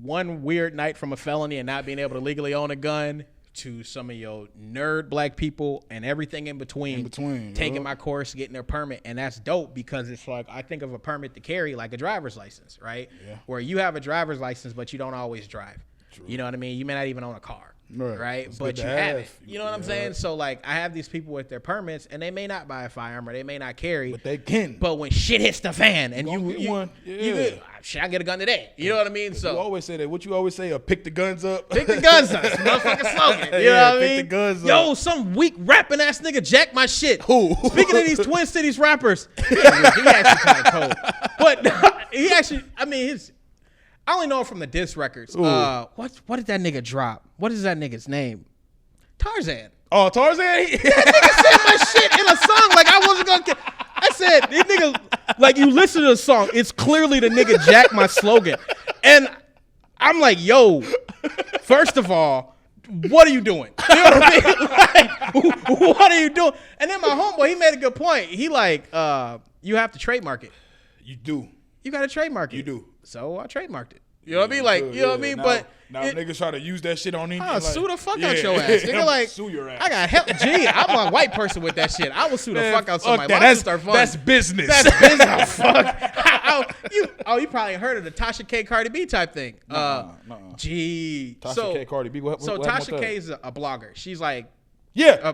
one weird night from a felony and not being able to legally own a gun to some of your nerd black people and everything in between taking my course, getting their permit. And that's dope because it's like, I think of a permit to carry like a driver's license, right? Yeah. Where you have a driver's license, but you don't always drive. You know what I mean? You may not even own a car. Right, It's but good you to have have. it. You know what I'm saying? So like, I have these people with their permits, and they may not buy a firearm or they may not carry, But they can. But when shit hits the fan, and You gonna get one. Yeah. shit, I get a gun today. You know what I mean? You So always say that. What you always say? Pick the guns up. pick the guns up, it's a motherfucking slogan. You know what I mean? Pick the guns up. Yo, some weak rapping ass nigga jacked my shit. Who? Speaking of these Twin Cities rappers, he actually kind of cold. But he actually, I mean, I only know him from the diss records. What did that nigga drop? What is that nigga's name? Tarzan. Oh, Tarzan? That nigga said my shit in a song like I wasn't gonna get. I said, this nigga, like you listen to the song, it's clearly the nigga jacked my slogan. And I'm like, yo, first of all, what are you doing? You know what I mean? Like, what are you doing? And then my homeboy, he made a good point. He like, you have to trademark it. You do. You got to trademark it. You do. So I trademarked it. You know what I mean? Like, you know what I mean? But now niggas try to use that shit on anything. I'll like, sue the fuck out your ass. Nigga, like, sue your ass. I got help. Gee, I'm a white person with that shit. I will sue the fuck out somebody. That. That's business. That's business. Fuck. You probably heard of the Tasha K. Cardi B type thing. Gee. Tasha K. Cardi B. What Tasha K. is a blogger. She's like, yeah.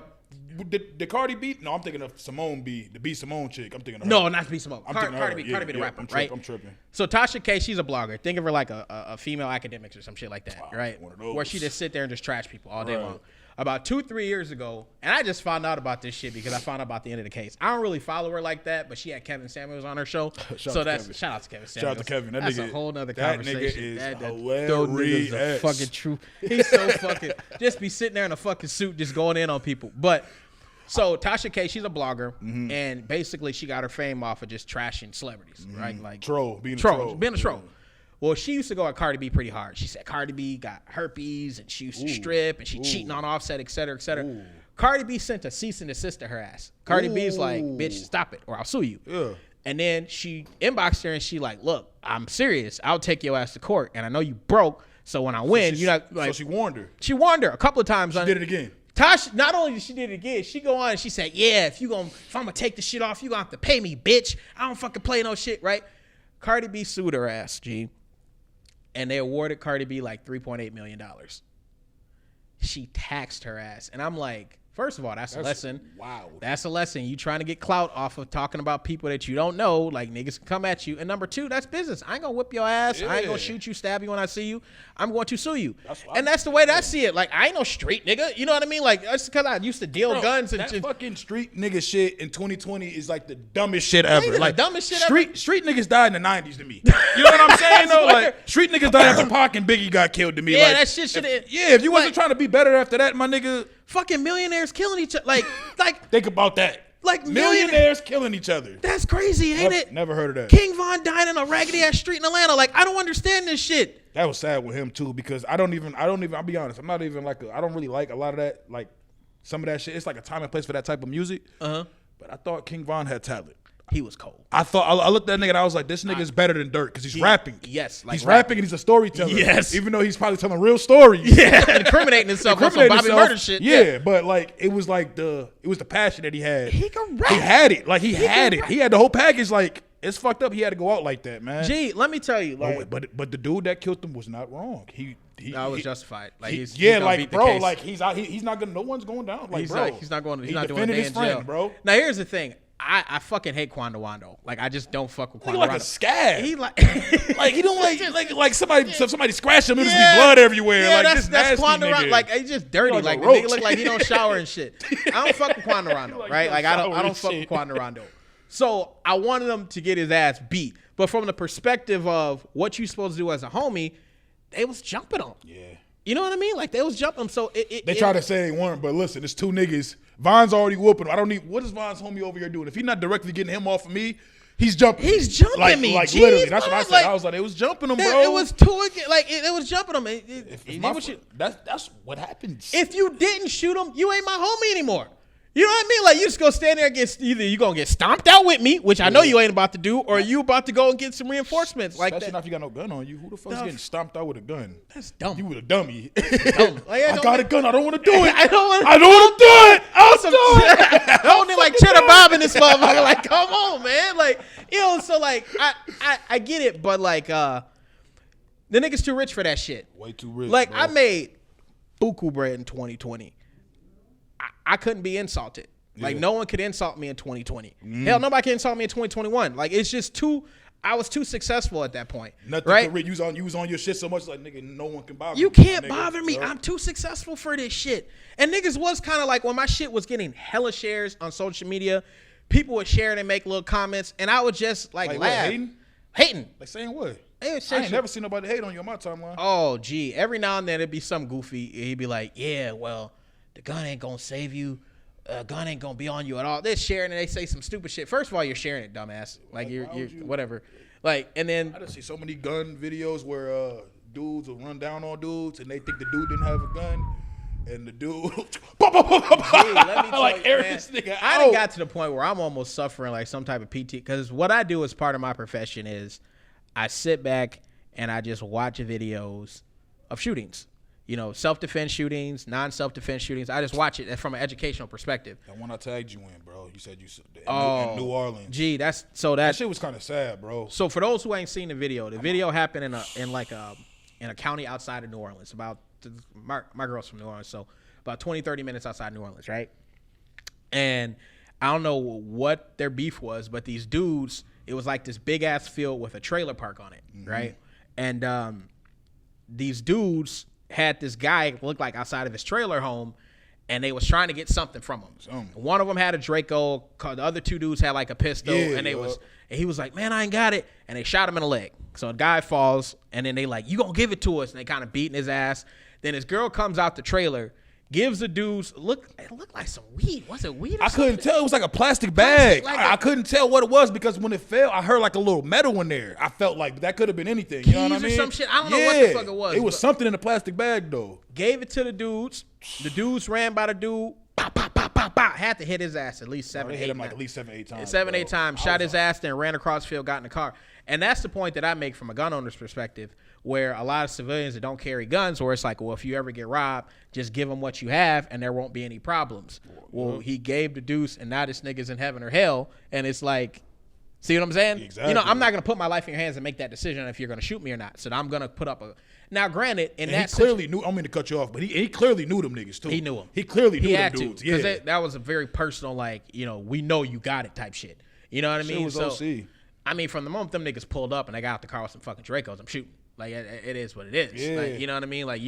The Cardi B? No, I'm thinking of Simone B. The B. Simone chick. I'm thinking of her. No, not B. Simone. Cardi B the rapper, right? I'm tripping. So Tasha K, she's a blogger. Think of her like a female academics or some shit like that, right? One of those. Where she just sit there and just trash people all day long. About 2-3 years ago, and I just found out about this shit because I found out about the end of the case. I don't really follow her like that, but she had Kevin Samuels on her show. Shout out to Kevin Samuels. Shout out to Kevin. That's a whole nother conversation. That nigga is hilarious. A fucking truth. He's so fucking just be sitting there in a fucking suit just going in on people. But so Tasha K, she's a blogger, and basically she got her fame off of just trashing celebrities, right? Like being a troll. Being a troll. Well, she used to go at Cardi B pretty hard. She said Cardi B got herpes, and she used to strip, and she cheating on Offset, et cetera, et cetera. Cardi B sent a cease and desist to her ass. Cardi B's like, bitch, stop it, or I'll sue you. Yeah. And then she inboxed her, and she like, look, I'm serious. I'll take your ass to court, and I know you broke, so when I win, you're not like. So she warned her. She warned her a couple of times. She did it again. Tasha, not only did she did it again, she go on and she said, yeah, if I'm gonna take the shit off, you gonna have to pay me, bitch. I don't fucking play no shit, right? Cardi B sued her ass, G. And they awarded Cardi B like $3.8 million. She taxed her ass. And I'm like, first of all, that's a lesson. Wow. That's a lesson. You trying to get clout off of talking about people that you don't know, like niggas can come at you. And number two, that's business. I ain't gonna whip your ass. Yeah. I ain't gonna shoot you, stab you when I see you. I'm going to sue you. That's the way that I see it. Like, I ain't no street nigga. You know what I mean? Like, that's because I used to deal guns and that fucking street nigga shit in 2020 is like the dumbest shit ever. Like, the dumbest shit ever. Street niggas died in the 90s to me. You know what I'm saying though? Like, street niggas died after Pac and Biggie got killed to me. Yeah, like, that shit should have. Yeah, if you wasn't trying to be better after that, my nigga. Fucking millionaires killing each other. Like think about that. Like millionaires killing each other. That's crazy, ain't it? Never heard of that. King Von died in a raggedy ass street in Atlanta. Like, I don't understand this shit. That was sad with him too, because I don't even, I'll be honest, I'm not even like, I don't really like a lot of that, like some of that shit. It's like a time and place for that type of music. But I thought King Von had talent. He was cold. I looked at that nigga and I was like, this nigga's better than Dirt because he's rapping. Yes. Like he's rapping and he's a storyteller. Yes. Even though he's probably telling real stories. Yeah. Incriminating himself on some Bobby Murder shit. Yeah, but like it was the passion that he had. He can rap. He had it. Like he had it. He had the whole package. Like it's fucked up. He had to go out like that, man. Gee, let me tell you. Like, but the dude that killed him was not wrong. He was justified. Like he's like beat bro, the case. like he's out. He's not gonna. No one's going down. Like he's not doing a day his in friend, jail, bro. Now here's the thing. I fucking hate Quando Wando. Like I just don't fuck with Quando Wando. Like a scab. He like he don't like somebody scratch him. There's just be blood everywhere. Yeah, like that's Quando Wando. Like he's just dirty. Like the nigga look like he don't shower and shit. I don't fuck with Quando Wando, right? Like I don't fuck with Quando Wando. So I wanted him to get his ass beat, but from the perspective of what you supposed to do as a homie, they was jumping him. Yeah. You know what I mean? Like they was jumping him. So they try to say they weren't, but listen, it's two niggas. Von's already whooping him. I don't need. What is Von's homie over here doing? If he's not directly getting him off of me, he's jumping. He's jumping me. Like literally. That's what I said. I was like, it was jumping him, bro. It was two. Like it was jumping him. That's what happens. If you didn't shoot him, you ain't my homie anymore. You know what I mean? Like you just go stand there and either you gonna get stomped out with me, which I know you ain't about to do, or you about to go and get some reinforcements. Like especially not if you got no gun on you. Who the fuck's getting stomped out with a gun? That's dumb. You with a dummy. Dumb. Like, I got a gun. I don't want to do it. I don't want to do it. I'll do it. Holding like Cheddar Bob in this motherfucker. Like, come on, man. Like, you know. So like, I get it, but like, The niggas too rich for that shit. Way too rich. Like, bro. I made buku bread in 2020. I couldn't be insulted. Like, no one could insult me in 2020. Hell, nobody can insult me in 2021. Like, it's just I was too successful at that point. Nothing right? could read. You was on your shit so much, like, nigga, no one can bother You me. can't nigga. bother me. Bro. I'm too successful for this shit. And niggas was kind of like, when my shit was getting hella shares on social media, people would share it and make little comments, and I would just, like laugh. What, hating? Like, saying what? I ain't never seen nobody hate on you on my timeline. Oh, gee. Every now and then it'd be some goofy. He'd be like, yeah, well, the gun ain't gonna save you. Gun ain't gonna be on you at all. They're sharing and they say some stupid shit. First of all, you're sharing it, dumbass. Like, you're whatever. Like, and then I just see so many gun videos where dudes will run down on dudes and they think the dude didn't have a gun. And the dude, let me tell like, you, air man, this nigga I out. done got to the point where I'm almost suffering like some type of PT. Because what I do as part of my profession is I sit back and I just watch videos of shootings. You know, self-defense shootings, non-self-defense shootings. I just watch it from an educational perspective. That one I tagged you in, bro. You said in New Orleans. Gee, that shit was kind of sad, bro. So for those who ain't seen the video happened in a county outside of New Orleans. About my girl's from New Orleans, so about 20, 30 minutes outside New Orleans, right? And I don't know what their beef was, but these dudes, it was like this big ass field with a trailer park on it, right? And these dudes had this guy look like outside of his trailer home, and they was trying to get something from him. One of them had a Draco, the other two dudes had like a pistol, and he was like, man, I ain't got it, and they shot him in the leg. So a guy falls, and then they like, you gonna give it to us, and they kind of beating his ass. Then his girl comes out the trailer, gives the dudes, it looked like some weed. Was it weed or something? I couldn't tell. It was like a plastic bag. Like I couldn't tell what it was because when it fell, I heard like a little metal in there. I felt like that could have been anything. You know what I Keys or mean? some shit. I don't know what the fuck it was, It was but- something in the plastic bag though. Gave it to the dudes. The dudes ran by the dude. Pop, pop, pop, pop, pop. Had to hit his ass at least They hit him like at least 7-8 times. 7-8 times. Shot his ass, then ran across the field, got in the car. And that's the point that I make from a gun owner's perspective, where a lot of civilians that don't carry guns, where it's like, well, if you ever get robbed, just give them what you have and there won't be any problems. Well, he gave the deuce and now this nigga's in heaven or hell. And it's like, see what I'm saying? Exactly. You know, I'm not going to put my life in your hands and make that decision if you're going to shoot me or not. So I'm going to put up a... Now, granted, And he clearly knew, I don't mean to cut you off, but he clearly knew them niggas too. He knew them. He clearly knew he them had dudes. to, Yeah. because that was a very personal, like, you know, we know you got it type shit. You know what I mean? was OC. I mean, from the moment them niggas pulled up and they got out the car with some fucking Dracos, I'm shooting. Like, it is what it is. Yeah. Like, you know what I mean? Like,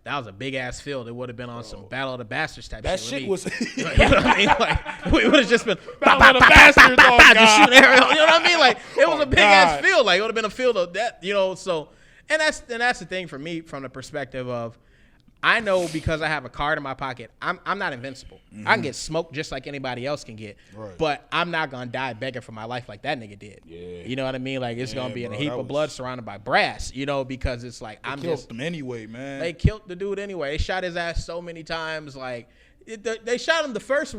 that was a big ass field. It would have been on some Battle of the Bastards type That shit. shit was. You know what I mean? Like, we would have just been Battle of the Bastards, oh, just God. shooting aerial. You know what I mean? Like, it was Oh, a big ass God. field. Like, it would have been a field of that, you know, so. And that's the thing for me from the perspective of, I know because I have a card in my pocket, I'm not invincible. I can get smoked just like anybody else can get, Right. but I'm not gonna die begging for my life like that nigga did. Yeah. You know what I mean? Like, it's gonna be in a bro, heap that of blood was- surrounded by brass. You know, because it's like Killed them anyway, man. they killed the dude anyway. They shot his ass so many times. Like, they shot him the first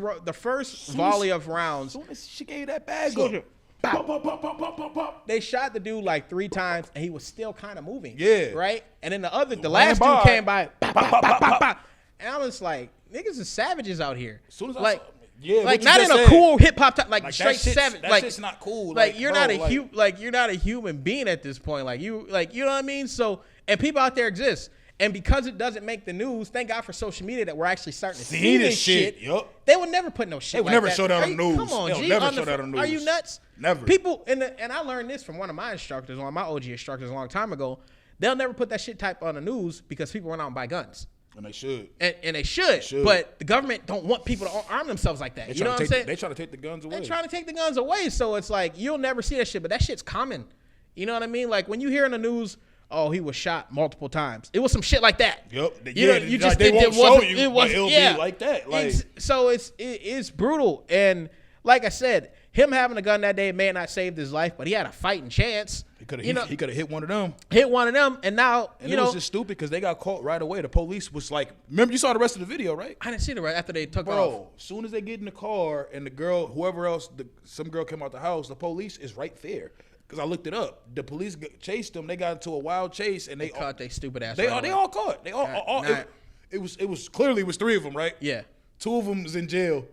volley of rounds. As soon as she gave that bag Soon as up. you- Pop, pop, pop, pop, pop, pop, pop. They shot the dude like 3 times, and he was still kind of moving. Yeah. Right? And then the Ran last by. dude came by. Pop, pop, pop, pop, pop. And I was like, niggas are savages out here. As soon as I like, saw- yeah, like what you not in just a said. cool hip hop type, like Like, straight that shit's- savage. that Like, shit's not cool. Like, Like, you're bro, not a like- you're not a human being at this point. Like you know what I mean? So, and people out there exist. And because it doesn't make the news, thank God for social media that we're actually starting to see this shit. Yup. They would never put no shit. They would like never that. show that on Are you- the news. Come on, They'll G. never on show that on the Are you news. nuts? Never. People and I learned this from one of my instructors, one of my OG instructors a long time ago. They'll never put that shit type on the news because people run out and buy guns. And they should. And they should, but the government don't want people to arm themselves like that. You know what I'm saying? They try to take the guns away. They're trying to take the guns away, so it's like you'll never see that shit, but that shit's common. You know what I mean? Like when you hear in the news, oh, he was shot multiple times. It was some shit like that. Yup. You know, you just they think won't it wasn't. show you, It was but it'll yeah. be like that. Like, So it's brutal, and like I said, him having a gun that day may not saved his life, but he had a fighting chance. he could You know, have hit one of them. hit one of them, and now And you it know. was just stupid because they got caught right away. The police was like, remember you saw the rest of the video, right? I didn't see the right after they took off. Bro, as soon as they get in the car and the girl, whoever else, some girl came out the house, the police is right there. Because I looked it up. The police chased them. They got into a wild chase and they Caught they stupid ass. They right they away. all caught. They all. Nah. It was clearly it was 3 of them, right? Yeah. 2 of them is in jail,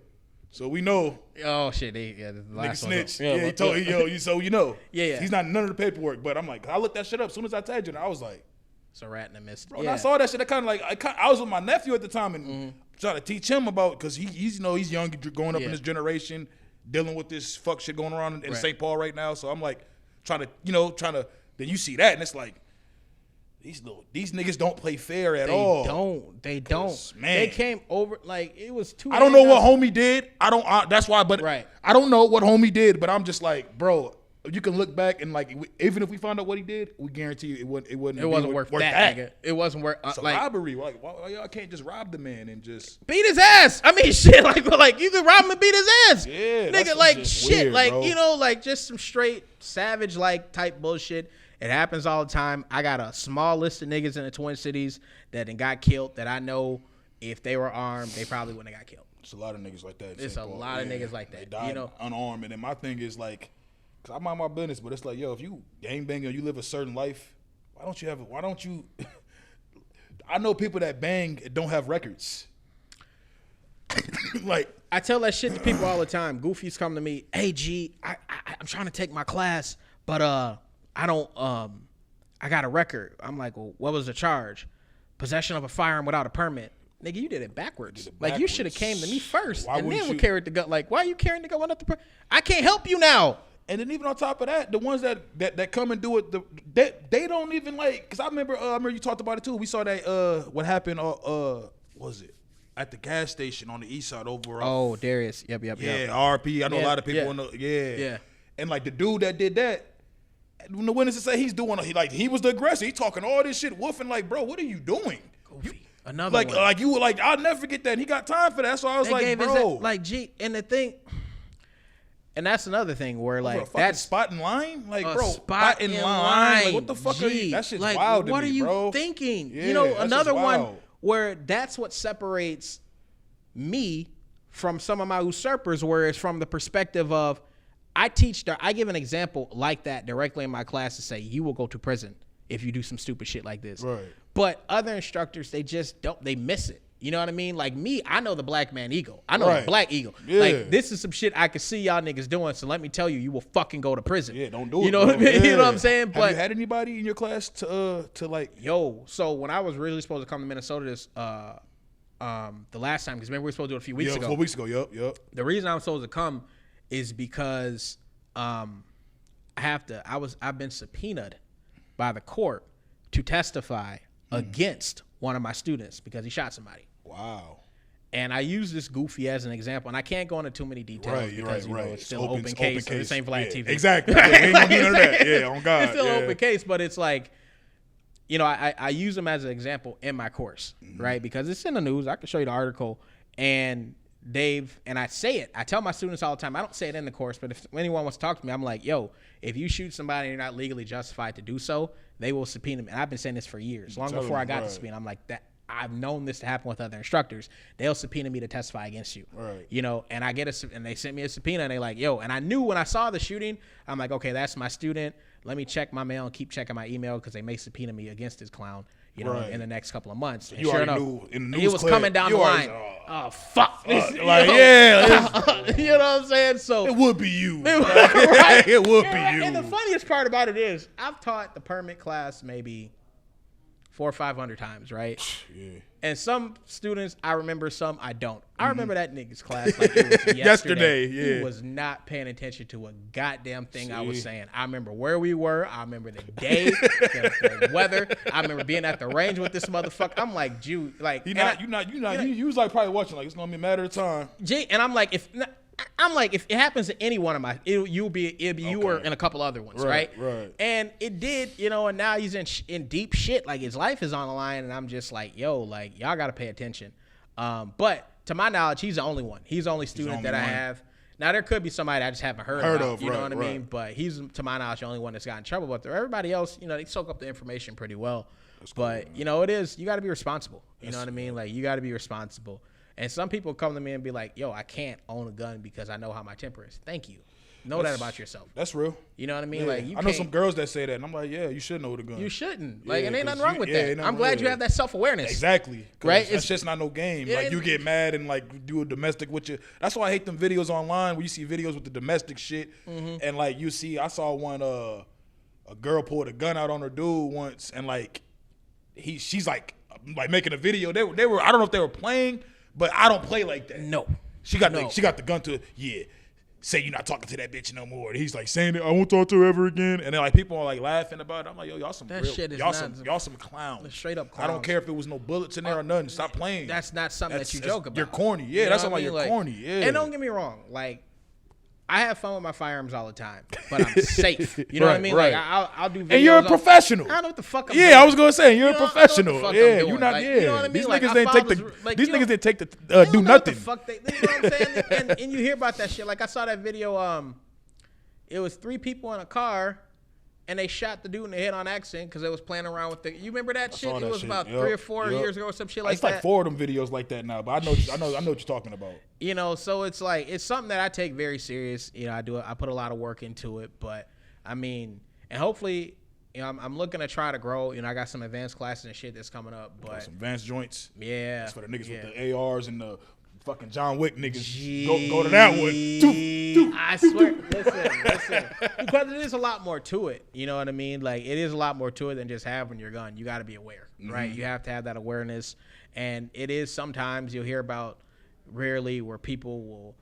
so we know. Oh shit! The Nigga last one. snitched. Yeah, he told so you know. Yeah. He's not none of the paperwork. But I'm like, I looked that shit up as soon as I tagged you, and I was like, It's a rat in the mist. Bro, and I saw that shit. I kind of like, I was with my nephew at the time and trying to teach him about, because he's young, growing up in this generation, dealing with this fuck shit going around in St. Paul right now. So I'm like trying to. Then you see that and it's like, these niggas don't play fair at all. They don't. Man, they came over like it was too. I don't know what homie did. That's why. But right. I don't know what homie did. But I'm just like, bro. You can look back and like, even if we found out what he did, we guarantee you it wasn't worth that. Nigga. It wasn't worth it's a robbery. Like, why y'all can't just rob the man and just beat his ass? I mean, shit. Like you could rob him and beat his ass. Yeah, nigga. Like shit. Weird, like bro. you know, like just some straight savage like type bullshit. It happens all the time. I got a small list of niggas in the Twin Cities that got killed that I know if they were armed, they probably wouldn't have got killed. It's a lot of niggas like that. It's a lot of niggas like that. They died unarmed. And then my thing is like, cause I mind my business, but it's like, yo, if you gangbang or you live a certain life, why don't you? I know people that bang and don't have records. Like, I tell that shit to people all the time. Goofies come to me, hey G, I'm trying to take my class, but I don't I got a record. I'm like, well, what was the charge? Possession of a firearm without a permit. Nigga, you did it backwards. Like, you should have came to me first and then would carry the gun. Like, why are you carrying the gun without the permit? I can't help you now. And then even on top of that, the ones that come and do it, they don't even like. Because I remember you talked about it too. We saw that what happened. Was it at the gas station on the east side over? Oh, Darius. Yep. Yeah, RP. I know a lot of people. Yeah. And like the dude that did that, when the witnesses say he was the aggressor. He talking all this shit, woofing like, bro, what are you doing? Goofy. Another one. Like you were like, I'll never forget that. And he got time for that. So I was like, bro, like G. And the thing. And that's another thing where like that spot in line, like bro, spot in line. Like, what the fuck are you? That shit's like, wild to what me, are you bro. thinking? Yeah, you know, that's another just one wild. where that's what separates me from some of my usurpers, where it's from the perspective of I give an example like that directly in my class to say you will go to prison if you do some stupid shit like this. Right. But other instructors, they miss it. You know what I mean? Like me, I know the black man ego. I know the black ego. Yeah. Like, this is some shit I could see y'all niggas doing, so let me tell you, you will fucking go to prison. Yeah, don't do it. You know what I mean? Yeah. You know what I'm saying? Have you had anybody in your class to like? Yo, so when I was really supposed to come to Minnesota the last time, because remember we were supposed to do it a few weeks ago. 4 weeks ago, yep. The reason I'm supposed to come is because I've been subpoenaed by the court to testify against one of my students because he shot somebody. Wow. And I use this goofy as an example, and I can't go into too many details because it's still an open case. This ain't Vlad TV. Exactly. Ain't gonna do none of that. Yeah, on God. It's still an open case, but it's like, you know, I use them as an example in my course, right? Because it's in the news. I can show you the article, and I say it. I tell my students all the time. I don't say it in the course, but if anyone wants to talk to me, I'm like, yo, if you shoot somebody and you're not legally justified to do so, they will subpoena me. And I've been saying this for years, long before I got the subpoena. I'm like that. I've known this to happen with other instructors. They'll subpoena me to testify against you. Right. You know, and and they sent me a subpoena and they like, yo, and I knew when I saw the shooting, I'm like, okay, that's my student. Let me check my mail and keep checking my email because they may subpoena me against this clown, you know, in the next couple of months. And you sure already enough, knew in the news he was coming down the line. Oh, fuck. Like, you yeah. know what I'm saying? So it would be you. Right? It would be you. And the funniest part about it is I've taught the permit class maybe 400 or 500 times, right? Yeah. And some students I remember, some I don't. I remember that nigga's class like it was yesterday. Yeah. He was not paying attention to a goddamn thing I was saying. I remember where we were. I remember the day, the weather. I remember being at the range with this motherfucker. I'm like, Jude, like you was like probably watching like it's gonna be a matter of time. And I'm like, if it happens to any one of my, you were in a couple other ones, right? Right. And it did, you know. And now he's in deep shit. Like his life is on the line, and I'm just like, yo, like y'all got to pay attention. But to my knowledge, he's the only one. He's the only student that I have. Now there could be somebody I just haven't heard about. You know what I mean? But he's, to my knowledge, the only one that's got in trouble. But everybody else, you know, they soak up the information pretty well. But you know, you got to be responsible. You know what I mean? Like you got to be responsible. And some people come to me and be like, yo, I can't own a gun because I know how my temper is. Thank you. Know that about yourself. That's real. You know what I mean? Yeah. Like I know some girls that say that, and I'm like, yeah, you should know the gun. You shouldn't. Like, and ain't nothing wrong with that. I'm glad you have that self-awareness. Exactly. Right? That's just not no game. Like, you get mad and, like, do a domestic with you. That's why I hate them videos online where you see videos with the domestic shit. And, like, I saw one, a girl pulled a gun out on her dude once, and, like, she's like making a video. They were I don't know if they were playing, but I don't play like that. No. She got the gun to say you're not talking to that bitch no more. And he's like saying it, I won't talk to her ever again. And then like people are like laughing about it. I'm like, yo, y'all some y'all some clowns. Straight up clowns. I don't care if it was no bullets in there or nothing. Stop playing. That's not something that you joke about. You're corny. Yeah, that's something you're corny. Yeah. And don't get me wrong, like I have fun with my firearms all the time, but I'm safe. You know what I mean? Right. Like I'll do videos. And you're a professional. I don't know what the fuck I'm doing. Yeah, I was gonna say you're a professional. Yeah, you're not. You know what I mean? These like, niggas didn't take the do nothing. You know what I'm saying? And you hear about that shit. Like I saw that video. It was 3 people in a car, and they shot the dude in the head on accident because they was playing around with the. You remember that shit? It was about 3 or 4 years ago or some shit like that. It's like 4 of them videos like that now, but I know what you're talking about. You know, so it's like it's something that I take very serious. You know, I put a lot of work into it, but I mean, and hopefully, you know, I'm looking to try to grow. You know, I got some advanced classes and shit that's coming up, but some advanced joints. Yeah, that's for the niggas with the ARs and the fucking John Wick niggas. Go to that one. I swear. Listen. Because it is a lot more to it. You know what I mean? Like, it is a lot more to it than just having your gun. You got to be aware, right? You have to have that awareness. And it is sometimes you'll hear about rarely where people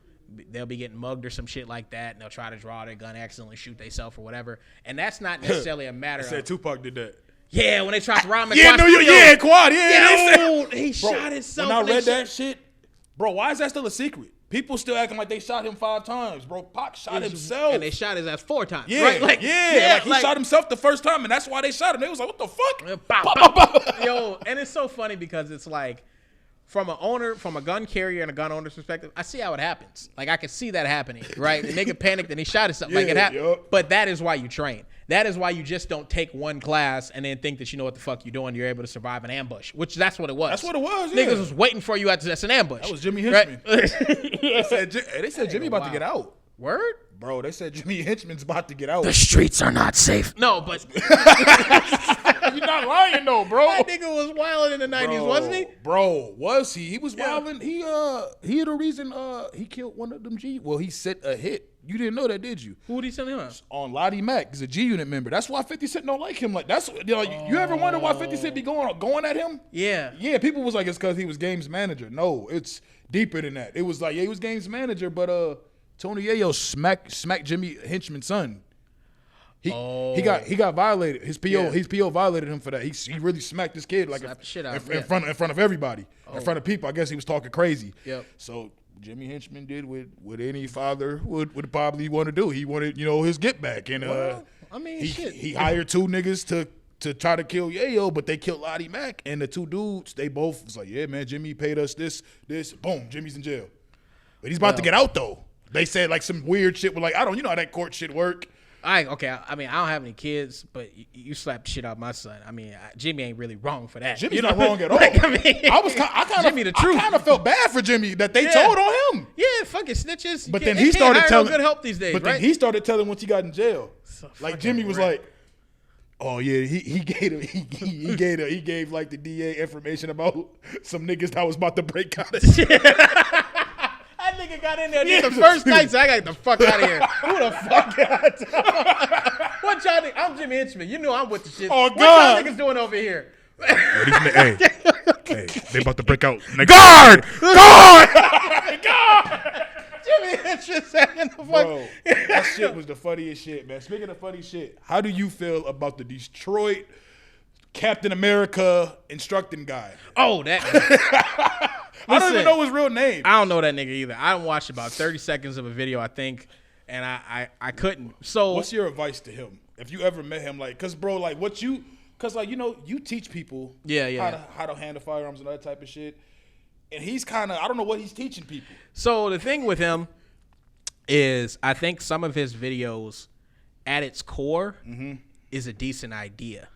they'll be getting mugged or some shit like that, and they'll try to draw their gun, accidentally shoot themselves or whatever. And that's not necessarily a matter of. Said Tupac did that. Yeah, when they tried to rob him. Quad. He shot himself. When I read that shit, bro, why is that still a secret? People still acting like they shot him 5 times, bro. Pac shot himself. And they shot his ass 4 times. Yeah, right? Like he shot himself the first time, and that's why they shot him. They was like, what the fuck? Yo, and it's so funny because it's like, from a gun carrier and a gun owner's perspective, I see how it happens. Like, I can see that happening, right? The nigga panicked and he shot himself. Like, it happened. Yep. But that is why you train. That is why you just don't take one class and then think that you know what the fuck you're doing. You're able to survive an ambush, which that's what it was. That's what it was, yeah. Niggas was waiting for you that's an ambush. That was Jimmy Hinchman. Right? They said Jimmy about to get out. Word? Bro, they said Jimmy Hinchman's about to get out. The streets are not safe. No, but... You're not lying, though, bro. That nigga was wilding in the 90s, wasn't he? Bro, was he? He was wilding. He had a reason he killed one of them G. Well, he set a hit. You didn't know that, did you? Who did he send him on? On Lottie Mac. He's a G Unit member. That's why 50 Cent don't like him. Like, that's, you know, you ever wonder why 50 Cent be going at him? Yeah. Yeah, people was like, it's because he was Game's manager. No, it's deeper than that. It was like, yeah, he was Game's manager, but Tony Yayo smacked Jimmy Hinchman's son. He got violated. His PO violated him for that. He really smacked this kid like in front of everybody, in front of people. I guess he was talking crazy. Yep. So Jimmy Hinchman did what any father would probably want to do. He wanted, you know, his get back, and I mean, he hired 2 niggas to try to kill Yayo, but they killed Lottie Mac, and the 2 dudes, they both was like, yeah, man, Jimmy paid us this, boom, Jimmy's in jail, but he's about to get out though. They said like some weird shit with like, you know how that court shit work. I mean, I don't have any kids, but you slapped shit out my son. I mean, Jimmy ain't really wrong for that. Jimmy's not wrong at all. Like, I mean, I kind of felt bad for Jimmy that they told on him. Yeah, fucking snitches. But then he started telling good help these days. But then he started telling once he got in jail. So like Jimmy was like, oh yeah, he gave like the DA information about some niggas that was about to break out of shit. That nigga got in there the first night, so I got the fuck out of here. Who the fuck got What y'all think? I'm Jimmy Hinchman. You know I'm with the shit. Oh, God. What y'all niggas doing over here? Hey, they about to break out. Guard! Jimmy Hinchman said in the fuck. Bro, that shit was the funniest shit, man. Speaking of funny shit, how do you feel about the Detroit Captain America instructing guy? Oh, that. I don't even know his real name. I don't know that nigga either. I watched about 30 seconds of a video, I think, and I couldn't. So what's your advice to him? If you ever met him, like, cause bro, like like, you know, you teach people how to handle firearms and that type of shit. And he's kind of, I don't know what he's teaching people. So the thing with him is I think some of his videos at its core is a decent idea.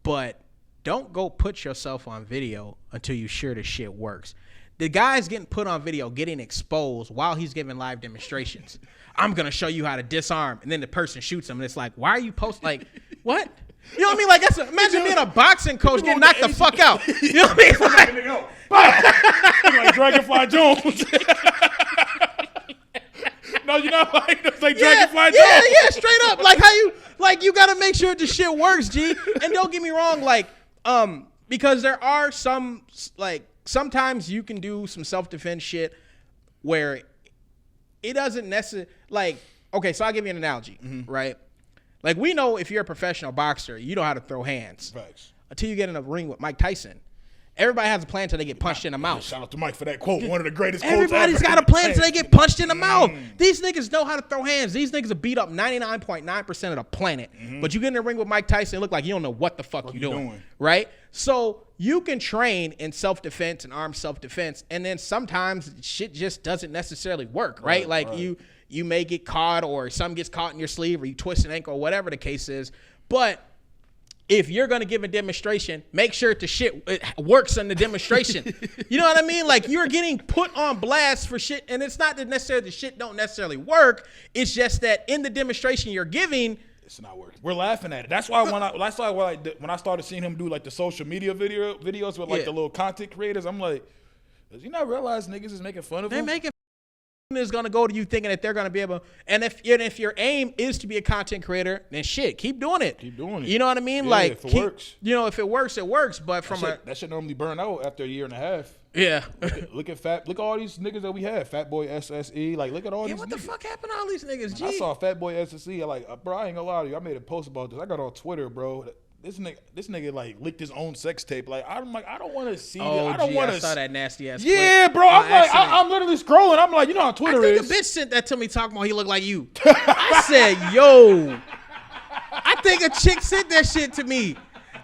But don't go put yourself on video until you're sure the shit works. The guy's getting put on video, getting exposed while he's giving live demonstrations. I'm going to show you how to disarm. And then the person shoots him. And it's like, why are you like, what? You know what I mean? Like, imagine being a boxing coach getting knocked the fuck out. You know what I mean? Like Dragonfly Jones. No, you're not like Dragonfly Jones. Yeah, straight up. Like how you got to make sure the shit works, G. And don't get me wrong, like, Because there are some, like, sometimes you can do some self-defense shit where it doesn't necessarily, like, okay, so I'll give you an analogy, right? Like, we know if you're a professional boxer, you know how to throw hands. Facts. Until you get in a ring with Mike Tyson. Everybody has a plan until they get punched in the mouth. Shout out to Mike for that quote. One of the greatest quotes Everybody's ever. got a plan until they get punched in the mouth. These niggas know how to throw hands. These niggas have beat up 99.9% of the planet. But you get in the ring with Mike Tyson, it look like you don't know what the fuck you're doing. Right? So you can train in self-defense and armed self-defense, and then sometimes shit just doesn't necessarily work, right? Like you may get caught, or something gets caught in your sleeve, or you twist an ankle, or whatever the case is. But if you're going to give a demonstration, make sure the shit works in the demonstration. You know what I mean? Like, you're getting put on blast for shit, and it's not that necessarily the shit don't necessarily work. It's just that in the demonstration you're giving, it's not working. We're laughing at it. That's why when I started seeing him do like the social media videos with like the little content creators, I'm like, does you not realize niggas is making fun of him? they're making is going to go to you thinking that they're going to be able, and if your aim is to be a content creator, then shit, keep doing it. Keep doing it. You know what I mean? Yeah, like, if it works. You know, if it works, it works. But that shit normally burn out after a year and a half. Yeah. Look at all these niggas that we had. Fat Boy SSE. Like, look at all these What niggas. the fuck happened to all these niggas, G? I saw Fat Boy SSE. Bro, I ain't gonna lie to you. I made a post about this. I got on Twitter, bro. This nigga like leaked his own sex tape. Like, I don't want to see. I don't want to. I saw that nasty ass. Yeah, bro. I'm literally scrolling. I'm like, you know how Twitter I think is. a bitch sent that to me talking about he looked like you. I said, yo. I think a chick sent that shit to me.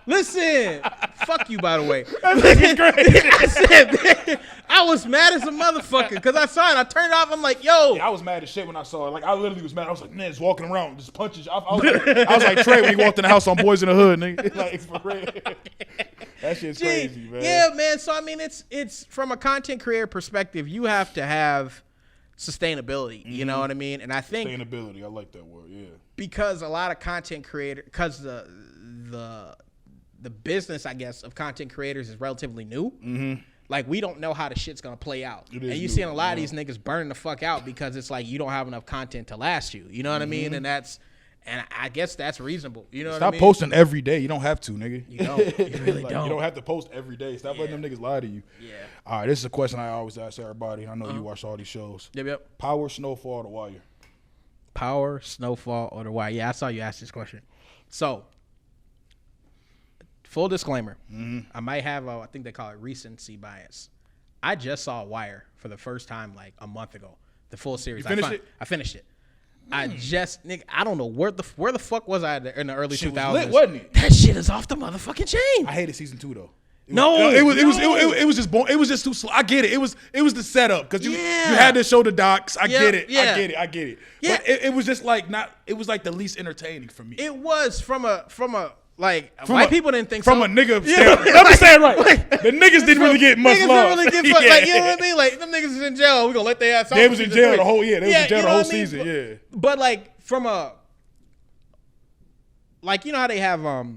Listen, fuck you, by the way. I said, I was mad as a motherfucker because I saw it. I turned it off. I'm like, yo. Yeah, I was mad as shit when I saw it. Like, I literally was mad. I was like, man, it's walking around, just punches. I was like Trey when he walked in the house on Boys in the Hood, nigga. Like, for real. That shit's crazy, man. Yeah, man. So, I mean, it's from a content creator perspective, you have to have sustainability. You know what I mean? And I think sustainability, I like that word, yeah. Because a lot of content creators, because the business, I guess, of content creators is relatively new. Like, we don't know how the shit's gonna play out. And you seeing a lot of these niggas burning the fuck out because it's like you don't have enough content to last you. You know what I mean? And I guess that's reasonable. You know what I mean? Stop posting every day. You don't have to, nigga. You don't. You really don't. You don't have to post every day. Stop letting them niggas lie to you. Yeah. All right, this is a question I always ask everybody. I know you watch all these shows. Yep. Power, Snowfall, or The Wire? Power, Snowfall, or The Wire? Yeah, I saw you ask this question. So, full disclaimer, I might have I think they call it recency bias. I just saw Wire for the first time like a month ago. The full series. You finished it? I finished it. I don't know where the fuck was I in the early 2000s? Was lit, wasn't it? That shit is off the motherfucking chain. I hated season 2 though. It was just boring. It was just too slow. I get it. It was the setup because you had to show the docs. I get it. Yeah. I get it. Yeah. But it was just like not. It was like the least entertaining for me. It was from a white people didn't think from so. a nigga standpoint. I'm saying right. The niggas didn't really get much love. Like, you know what I mean? Like, them niggas is in jail. We gonna let their ass off. They was in jail the whole They was in jail the whole season. But, yeah. But like from a you know how they have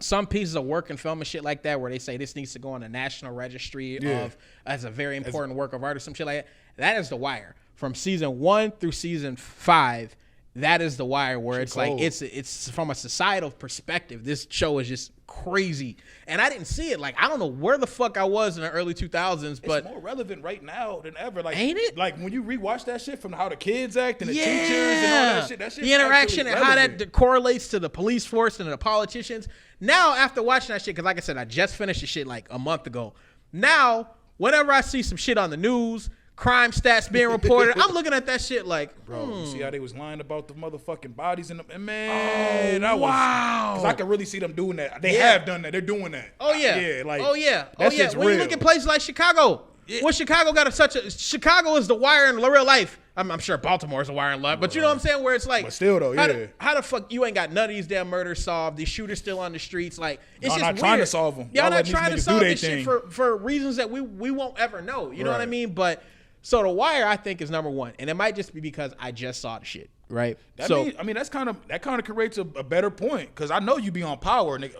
some pieces of work and film and shit like that where they say this needs to go on the National Registry of as a very important work of art or some shit like that. That is The Wire. From season 1 through season 5. That is The Wire, where it's like it's from a societal perspective. This show is just crazy, and I didn't see it. Like, I don't know where the fuck I was in the early 2000s, but it's more relevant right now than ever. Like, ain't it? Like when you rewatch that shit from how the kids act and the teachers and all that shit. That shit, the interaction and how that correlates to the police force and the politicians. Now, after watching that shit, because like I said, I just finished the shit like a month ago. Now, whenever I see some shit on the news, crime stats being reported, I'm looking at that shit like, bro, you see how they was lying about the motherfucking bodies in and man, because I could really see them doing that. They have done that. They're doing that. That shit's when real. you look at places like Chicago, when Chicago got Chicago is The Wire in real life. I'm sure Baltimore is The Wire in life, but you know what I'm saying? Where it's like, but still though, how the fuck you ain't got none of these damn murders solved? These shooters still on the streets. Like, it's y'all just not weird. trying to solve them. Y'all not trying to solve this thing. shit for reasons that we won't ever know. You know what I mean? But so The Wire, I think, is number one, and it might just be because I just saw the shit, right? That kind of creates a better point because I know you be on Power, nigga.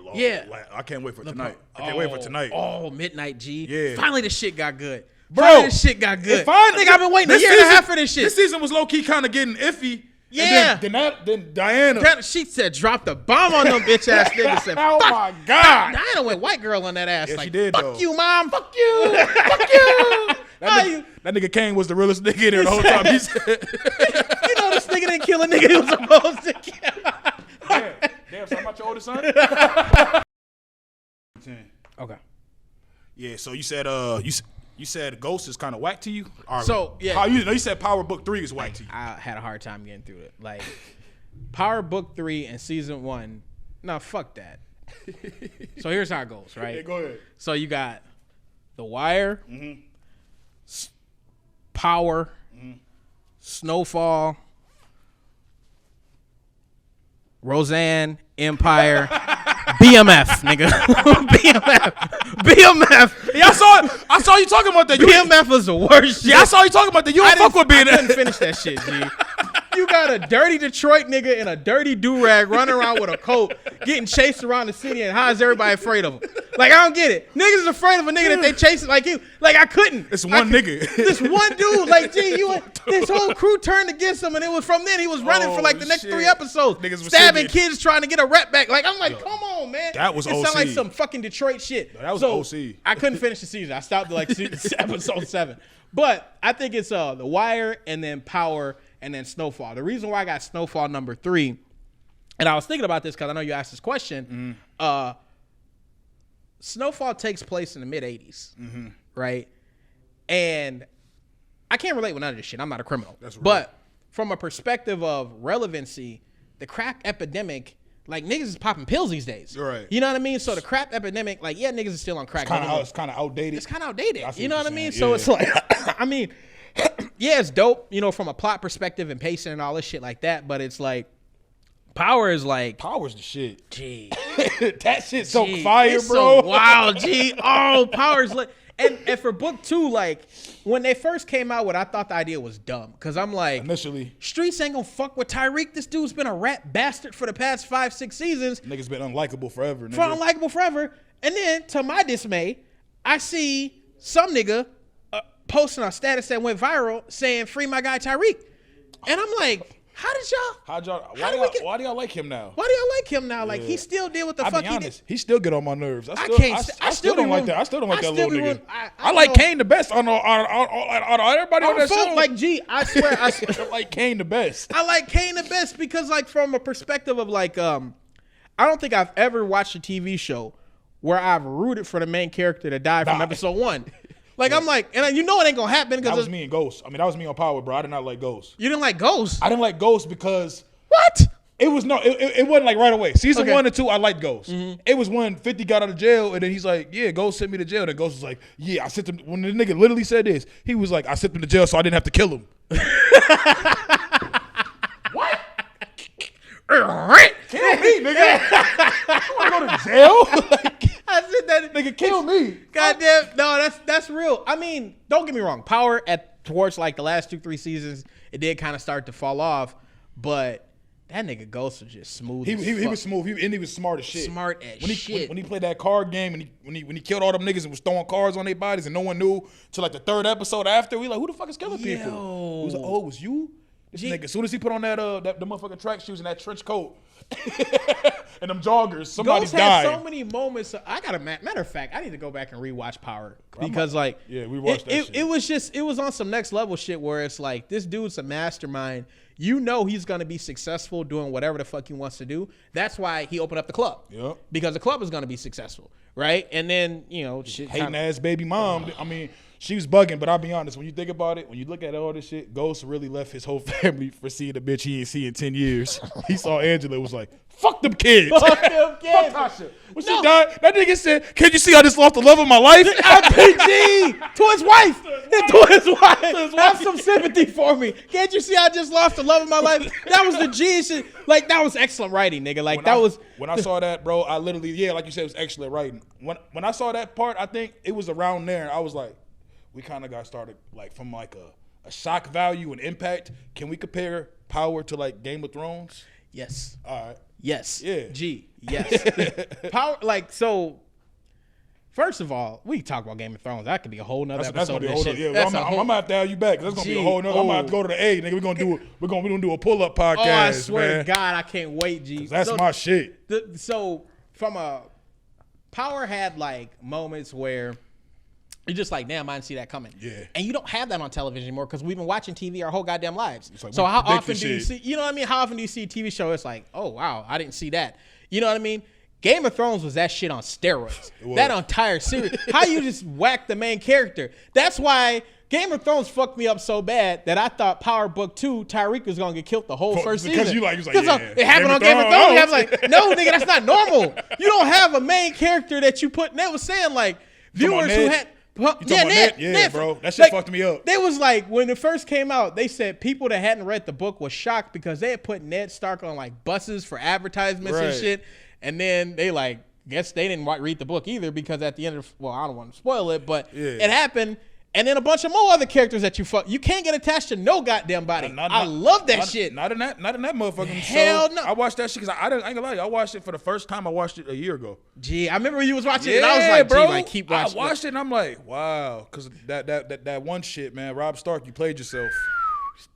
I can't wait for tonight. I can't wait for tonight. Oh, midnight, G. Yeah. Finally, the shit got good. Bro, finally, this shit got good. I think I've been waiting a year and a half for this shit. This season was low key kind of getting iffy. Yeah. Then Diana. She said, drop the bomb on them bitch ass niggas. Said, Oh my God. Diana went white girl on that ass. Yeah, like, she did, fuck though. you, mom. Fuck you. Fuck you. That nigga Kane was the realest nigga in there the whole time. He said, You know this nigga didn't kill a nigga he was supposed to kill. damn, so I'm not your oldest son? Okay. Yeah, so you said you said Ghost is kind of whack to you? Or So, yeah. You said Power Book 3 is whack to you. I had a hard time getting through it. Like, Power Book 3 and Season 1, no, fuck that. So here's how it goes, right? Yeah, go ahead. So you got The Wire, Power, Snowfall, Roseanne, Empire, BMF, nigga. BMF. Yeah, I saw you talking about that. BMF was the worst shit. Yeah, I saw you talking about that. You don't fuck with I BMF. couldn't finish that shit, G. You got a dirty Detroit nigga in a dirty do-rag running around with a coat, getting chased around the city, and how is everybody afraid of him? Like, I don't get it. Niggas is afraid of a nigga that they chasing like you. Like, I couldn't. It's one nigga. This one dude, like, G, this whole crew turned against him, and it was from then he was running for like the next shit. 3 episodes. Niggas was stabbing singing. kids trying to get a rep back. Like, I'm like, come on, man. That was It OC. sound like some fucking Detroit shit. That was So, OC. I couldn't finish the season. I stopped at like episode 7. But I think it's The Wire and then Power and then Snowfall. The reason why I got Snowfall number 3, and I was thinking about this because I know you asked this question. Snowfall takes place in the mid-'80s, right? And I can't relate with none of this shit. I'm not a criminal. That's right. But from a perspective of relevancy, the crack epidemic, like, niggas is popping pills these days. Right. You know what I mean? So the crack epidemic, like, yeah, niggas is still on crack. It's kind of outdated. It's kind of outdated. I see You know what what I you're mean? saying. So Yeah. it's like, I mean, yeah, it's dope, you know, from a plot perspective and pacing and all this shit like that. But it's like, Power is like, Power's the shit. gee, That shit's so gee, fire, it's bro. So wild, G. Oh, Power's like, and for book 2, like, when they first came out with, I thought the idea was dumb because I'm like, Initially, Streets ain't gonna fuck with Tyreek. This dude's been a rat bastard for the past 5-6 seasons. niggas been unlikable forever. For unlikable forever. And then, to my dismay, I see some nigga posting a status that went viral saying, free my guy Tyreek. And I'm like, why do y'all like him now? Why do y'all like him now? Like, he still did what the fuck he did. He still get on my nerves. I I still don't like that. I still don't like that little nigga. I like know. Kane the best on everybody on that show. Like, G, I swear, I like Kane the best. I like Kane the best because, like, from a perspective of, like, I don't think I've ever watched a TV show where I've rooted for the main character to die from episode 1. Like, I'm like, and you know it ain't gonna happen because That was me and Ghost. I mean, that was me on Power, bro. I did not like Ghost. You didn't like Ghost? I didn't like Ghost because What? it wasn't like right away. Season Okay. 1 and 2, I liked Ghost. It was when 50 got out of jail, and then he's like, yeah, Ghost sent me to jail. And Ghost was like, yeah, I sent him. When the nigga literally said this, he was like, I sent him to jail so I didn't have to kill him. What? Kill me, nigga. I want to go to jail? I said that. Nigga, kill me. Goddamn. No, that's real. I mean, don't get me wrong. Power towards like the last 2-3 seasons, it did kind of start to fall off, but that nigga Ghost was just smooth. He was smooth. He was smart as shit. Smart as shit. When he played that card game and when he killed all them niggas and was throwing cards on their bodies and no one knew till like the 3rd episode after, we like, who the fuck is killing people? It was like, oh, it was you? This nigga, as soon as he put on that the motherfucking track shoes and that trench coat and them joggers, somebody Ghost died. had so many moments. I got a matter of fact, I need to go back and rewatch Power because we watched that shit. It was on some next level shit where it's like, this dude's a mastermind. You know he's gonna be successful doing whatever the fuck he wants to do. That's why he opened up the club. Yep. Because the club is gonna be successful, right? And then, you know, shit Hating ass baby mom. I mean, she was bugging, but I'll be honest. When you think about it, when you look at all this shit, Ghost really left his whole family for seeing a bitch he ain't seen in 10 years. He saw Angela, was like, fuck them kids. Fuck them kids. Fuck Tasha. When she died, that nigga said, can you see I just lost the love of my life? RPG to his wife. To his wife. Have some sympathy for me. Can't you see I just lost the love of my life? That was the G shit. Like, that was excellent writing, nigga. Like, When I saw that, bro, I literally, like you said, it was excellent writing. When I saw that part, I think it was around there. I was like, we kind of got started like from like a shock value and impact. Can we compare Power to like Game of Thrones? Yes. All right. Yes. Yeah. G. Yes. Power, like, so First of all, we can talk about Game of Thrones. That could be a whole nother That's episode. gonna be a whole shit. yeah, I'm gonna have to have you back. That's gonna be a whole nother. I'm gonna have to go to the A, nigga. We're gonna do a pull-up podcast. Oh, I swear man. to God, I can't wait, G. That's my shit. So from a Power had like moments where you're just like, damn, I didn't see that coming. Yeah. And you don't have that on television anymore because we've been watching TV our whole goddamn lives. Like, so how often do you shit. see? You know what I mean? How often do you see a TV show? It's like, oh wow, I didn't see that. You know what I mean? Game of Thrones was that shit on steroids. That entire series. How you just whack the main character? That's why Game of Thrones fucked me up so bad that I thought Power Book 2, Tyreek was gonna get killed the whole first season. Because you like, yeah, it happened on Game of Thrones. I was like, no, nigga, that's not normal. You don't have a main character that you put. And they was saying like viewers who had. Ned? Ned, bro, that shit fucked me up. They was like, when it first came out, they said people that hadn't read the book was shocked because they had put Ned Stark on like buses for advertisements and shit. And then they like, guess they didn't read the book either because at the end of, well, I don't want to spoil it, but it happened. And then a bunch of more other characters that you can't get attached to no goddamn body. I love that shit. Not in that motherfucking Hell show. no. I watched that shit because I ain't gonna lie, I watched it for the first time. I watched it a year ago. Gee, I remember you was watching it and I was like, bro, gee, like keep watching. I watched it and I'm like, wow, because that one shit, man, Rob Stark, you played yourself.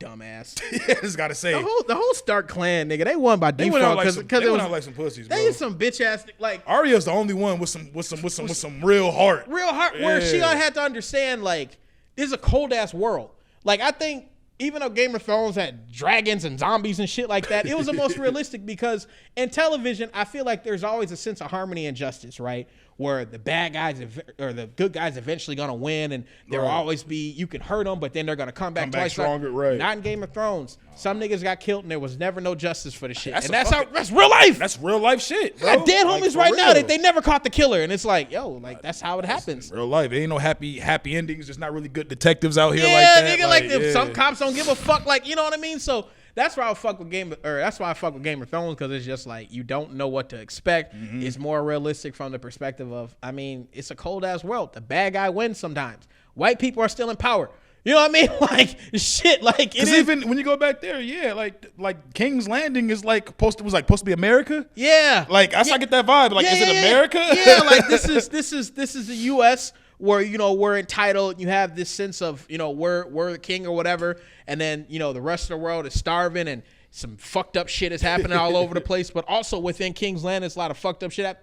Dumbass. Yeah, just gotta say the whole Stark clan, nigga, they won by default because they went out like some pussies, bro. They some bitch ass like Arya's the only one with some real heart. Real heart where she had to understand like this is a cold ass world. Like I think even though Game of Thrones had dragons and zombies and shit like that, it was the most realistic because in television, I feel like there's always a sense of harmony and justice, right? Where the bad guys or the good guys eventually gonna win, and there will always be you can hurt them, but then they're gonna come back twice stronger, right? Not in Game of Thrones. Some niggas got killed, and there was never no justice for the shit. That's real life. That's real life shit, bro. I got dead homies right now that they never caught the killer, and it's like, yo, like that's how it happens. Real life. There ain't no happy endings. There's not really good detectives out here like that. Yeah, nigga, like some cops don't give a fuck. Like, you know what I mean? So that's why I fuck with Game of Thrones because it's just like you don't know what to expect. Mm-hmm. It's more realistic from the perspective of, I mean, it's a cold ass world. The bad guy wins sometimes. White people are still in power. You know what I mean? Like shit. Like because even when you go back there, like King's Landing is like supposed to be America. Yeah. Like I get that vibe. Like is it America? Yeah. Like this is the U.S. where, you know, we're entitled. You have this sense of, you know, we're the king or whatever. And then, you know, the rest of the world is starving and some fucked up shit is happening all over the place. But also within King's Land, there's a lot of fucked up shit.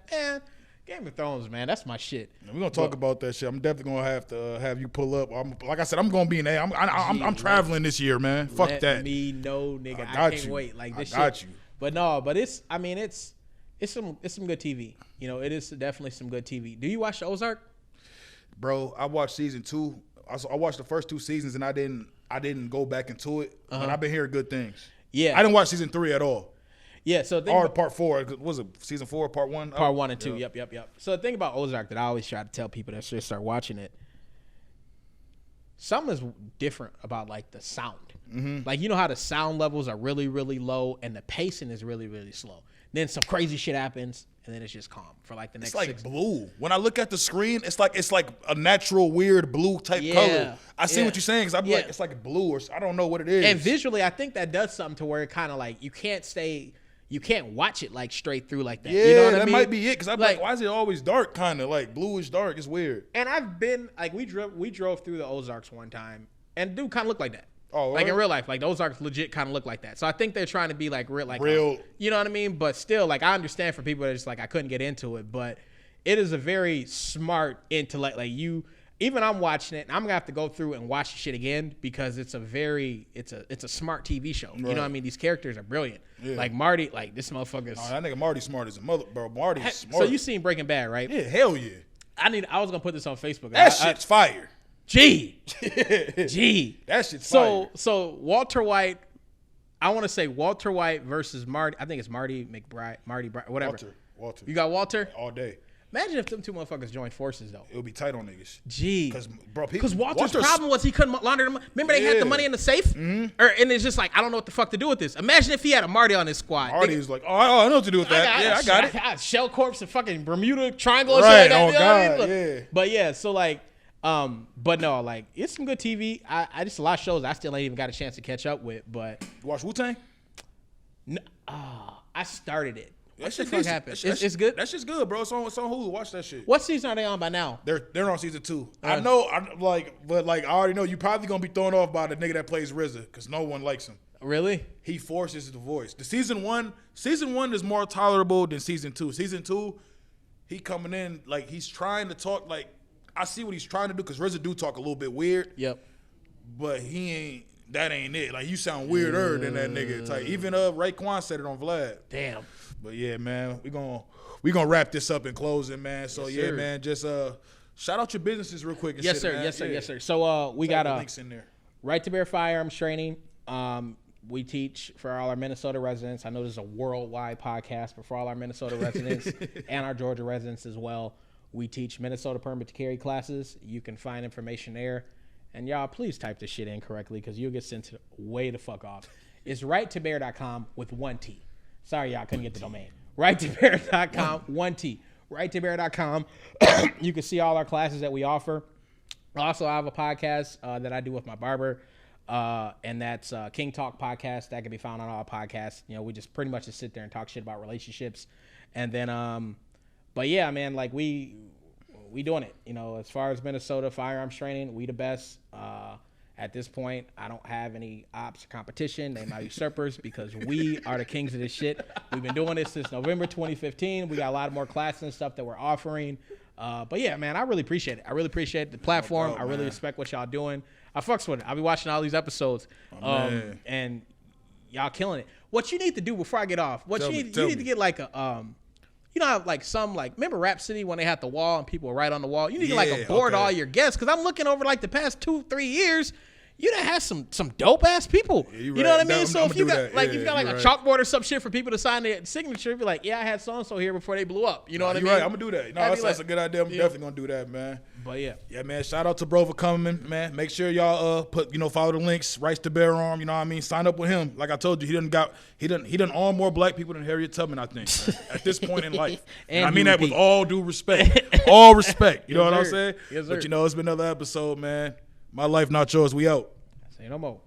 Game of Thrones, man, that's my shit. We're going to talk about that shit. I'm definitely going to have to have you pull up. Like I said, I'm going to be in A. I'm traveling this year, man. Fuck that. Let me know, nigga. I can't wait. Like this shit. But no, but it's some good TV. You know, it is definitely some good TV. Do you watch Ozark? Bro, I watched season 2. I watched the first 2 seasons and I didn't go back into it. But I've been hearing good things. Yeah. I didn't watch season 3 at all. Yeah, so part 4. Was it season 4, part 1? Part 1 and 2. Yep. So the thing about Ozark that I always try to tell people that should start watching it, something is different about like the sound. Mm-hmm. Like you know how the sound levels are really, really low and the pacing is really, really slow. Then some crazy shit happens and then it's just calm for like the next. It's like blue. When I look at the screen, it's like a natural weird blue type color. I see what you're saying because I'm like it's like blue or I don't know what it is. And visually, I think that does something to where it kind of like you can't watch it like straight through like that. Yeah, you know what I mean? That might be it. Because I'm like, why is it always dark? Kind of like bluish dark. It's weird. And I've been like, we drove through the Ozarks one time, and dude kind of looked like that. Oh, like in real life, like the Ozarks legit kind of look like that. So I think they're trying to be like real. You know what I mean? But still, like I understand for people that just like I couldn't get into it, but it is a very smart intellect. Like you. Even I'm watching it, and I'm gonna have to go through and watch the shit again because it's a smart TV show. Right. You know what I mean? These characters are brilliant. Yeah. Like Marty, like this motherfucker's. Oh, that nigga Marty smart as a mother, bro. Marty's smart. So you seen Breaking Bad, right? Yeah, hell yeah. I was gonna put this on Facebook. That shit's fire. Gee. That shit's fire. So Walter White, I want to say Walter White versus Marty. I think it's Marty McBride, whatever. Walter. You got Walter? All day. Imagine if them two motherfuckers joined forces, though. It would be tight on niggas. Gee. Because Walter's problem was he couldn't launder the money. Remember they had the money in the safe? Mm-hmm. And it's just like, I don't know what the fuck to do with this. Imagine if he had a Marty on his squad. Marty was like, I know what to do with that. I got it. I got Shell Corps and fucking Bermuda Triangle. Right, and shit like that. Oh, God, yeah. But yeah, so like, but no, like, it's some good TV. I just a lot of shows I still ain't even got a chance to catch up with, but. You watch Wu-Tang? No, I started it. What the fuck happened? It's good. That shit's good, bro. It's on Hulu. Watch that shit. What season are they on by now? They're on season 2. I know. But I already know you probably gonna be thrown off by the nigga that plays RZA because no one likes him. Really? He forces the voice. The season one is more tolerable than season 2. Season 2, he coming in like he's trying to talk like I see what he's trying to do because RZA do talk a little bit weird. Yep. But he ain't. That ain't it. Like you sound weirder than that nigga. Like even Raekwon said it on Vlad. Damn. But yeah, man, we gonna wrap this up in closing, man. So yes, man, just shout out your businesses real quick. And yes, shit, sir. Man. Yes, sir. So we got links in there. Right to Bear Firearms training. We teach for all our Minnesota residents. I know this is a worldwide podcast, but for all our Minnesota residents and our Georgia residents as well, we teach Minnesota permit to carry classes. You can find information there. And y'all, please type this shit in correctly because you'll get sent to way the fuck off. It's righttobear.com with 1 T. Sorry, y'all couldn't get the domain. Righttobear.com, 1 T. Righttobear.com. You can see all our classes that we offer. Also, I have a podcast that I do with my barber, and that's King Talk Podcast. That can be found on all podcasts. You know, we just pretty much just sit there and talk shit about relationships. And then, but yeah, man, like we doing it. You know, as far as Minnesota firearms training, we the best. At this point, I don't have any ops or competition. They my usurpers because we are the kings of this shit. We've been doing this since November 2015. We got a lot more classes and stuff that we're offering. But yeah, man, I really appreciate it. I really appreciate the platform. I really respect what y'all doing. I fucks with it. I'll be watching all these episodes. And y'all killing it. What you need to do before I get off, you need to get like a you know, like remember Rhapsody when they had the wall and people were right on the wall? You need to like a board all your guests because I'm looking over like the past 2-3 years. You done had some dope ass people. Yeah, you know what I mean? So if you got like if you got like a chalkboard or some shit for people to sign their signature, be like, yeah, I had so and so here before they blew up. You know what I mean? Right, I'm gonna do that. No, that's a good idea. I'm definitely gonna do that, man. But yeah, man. Shout out to bro for coming, man. Make sure y'all follow the links. Rights to Bear Arm. You know what I mean? Sign up with him. Like I told you, he done arm more black people than Harriet Tubman. I think at this point in life, and I mean that with all due respect, all respect. You know what I'm saying? Yes, sir. But it's been another episode, man. My life, not yours. We out. Say no more.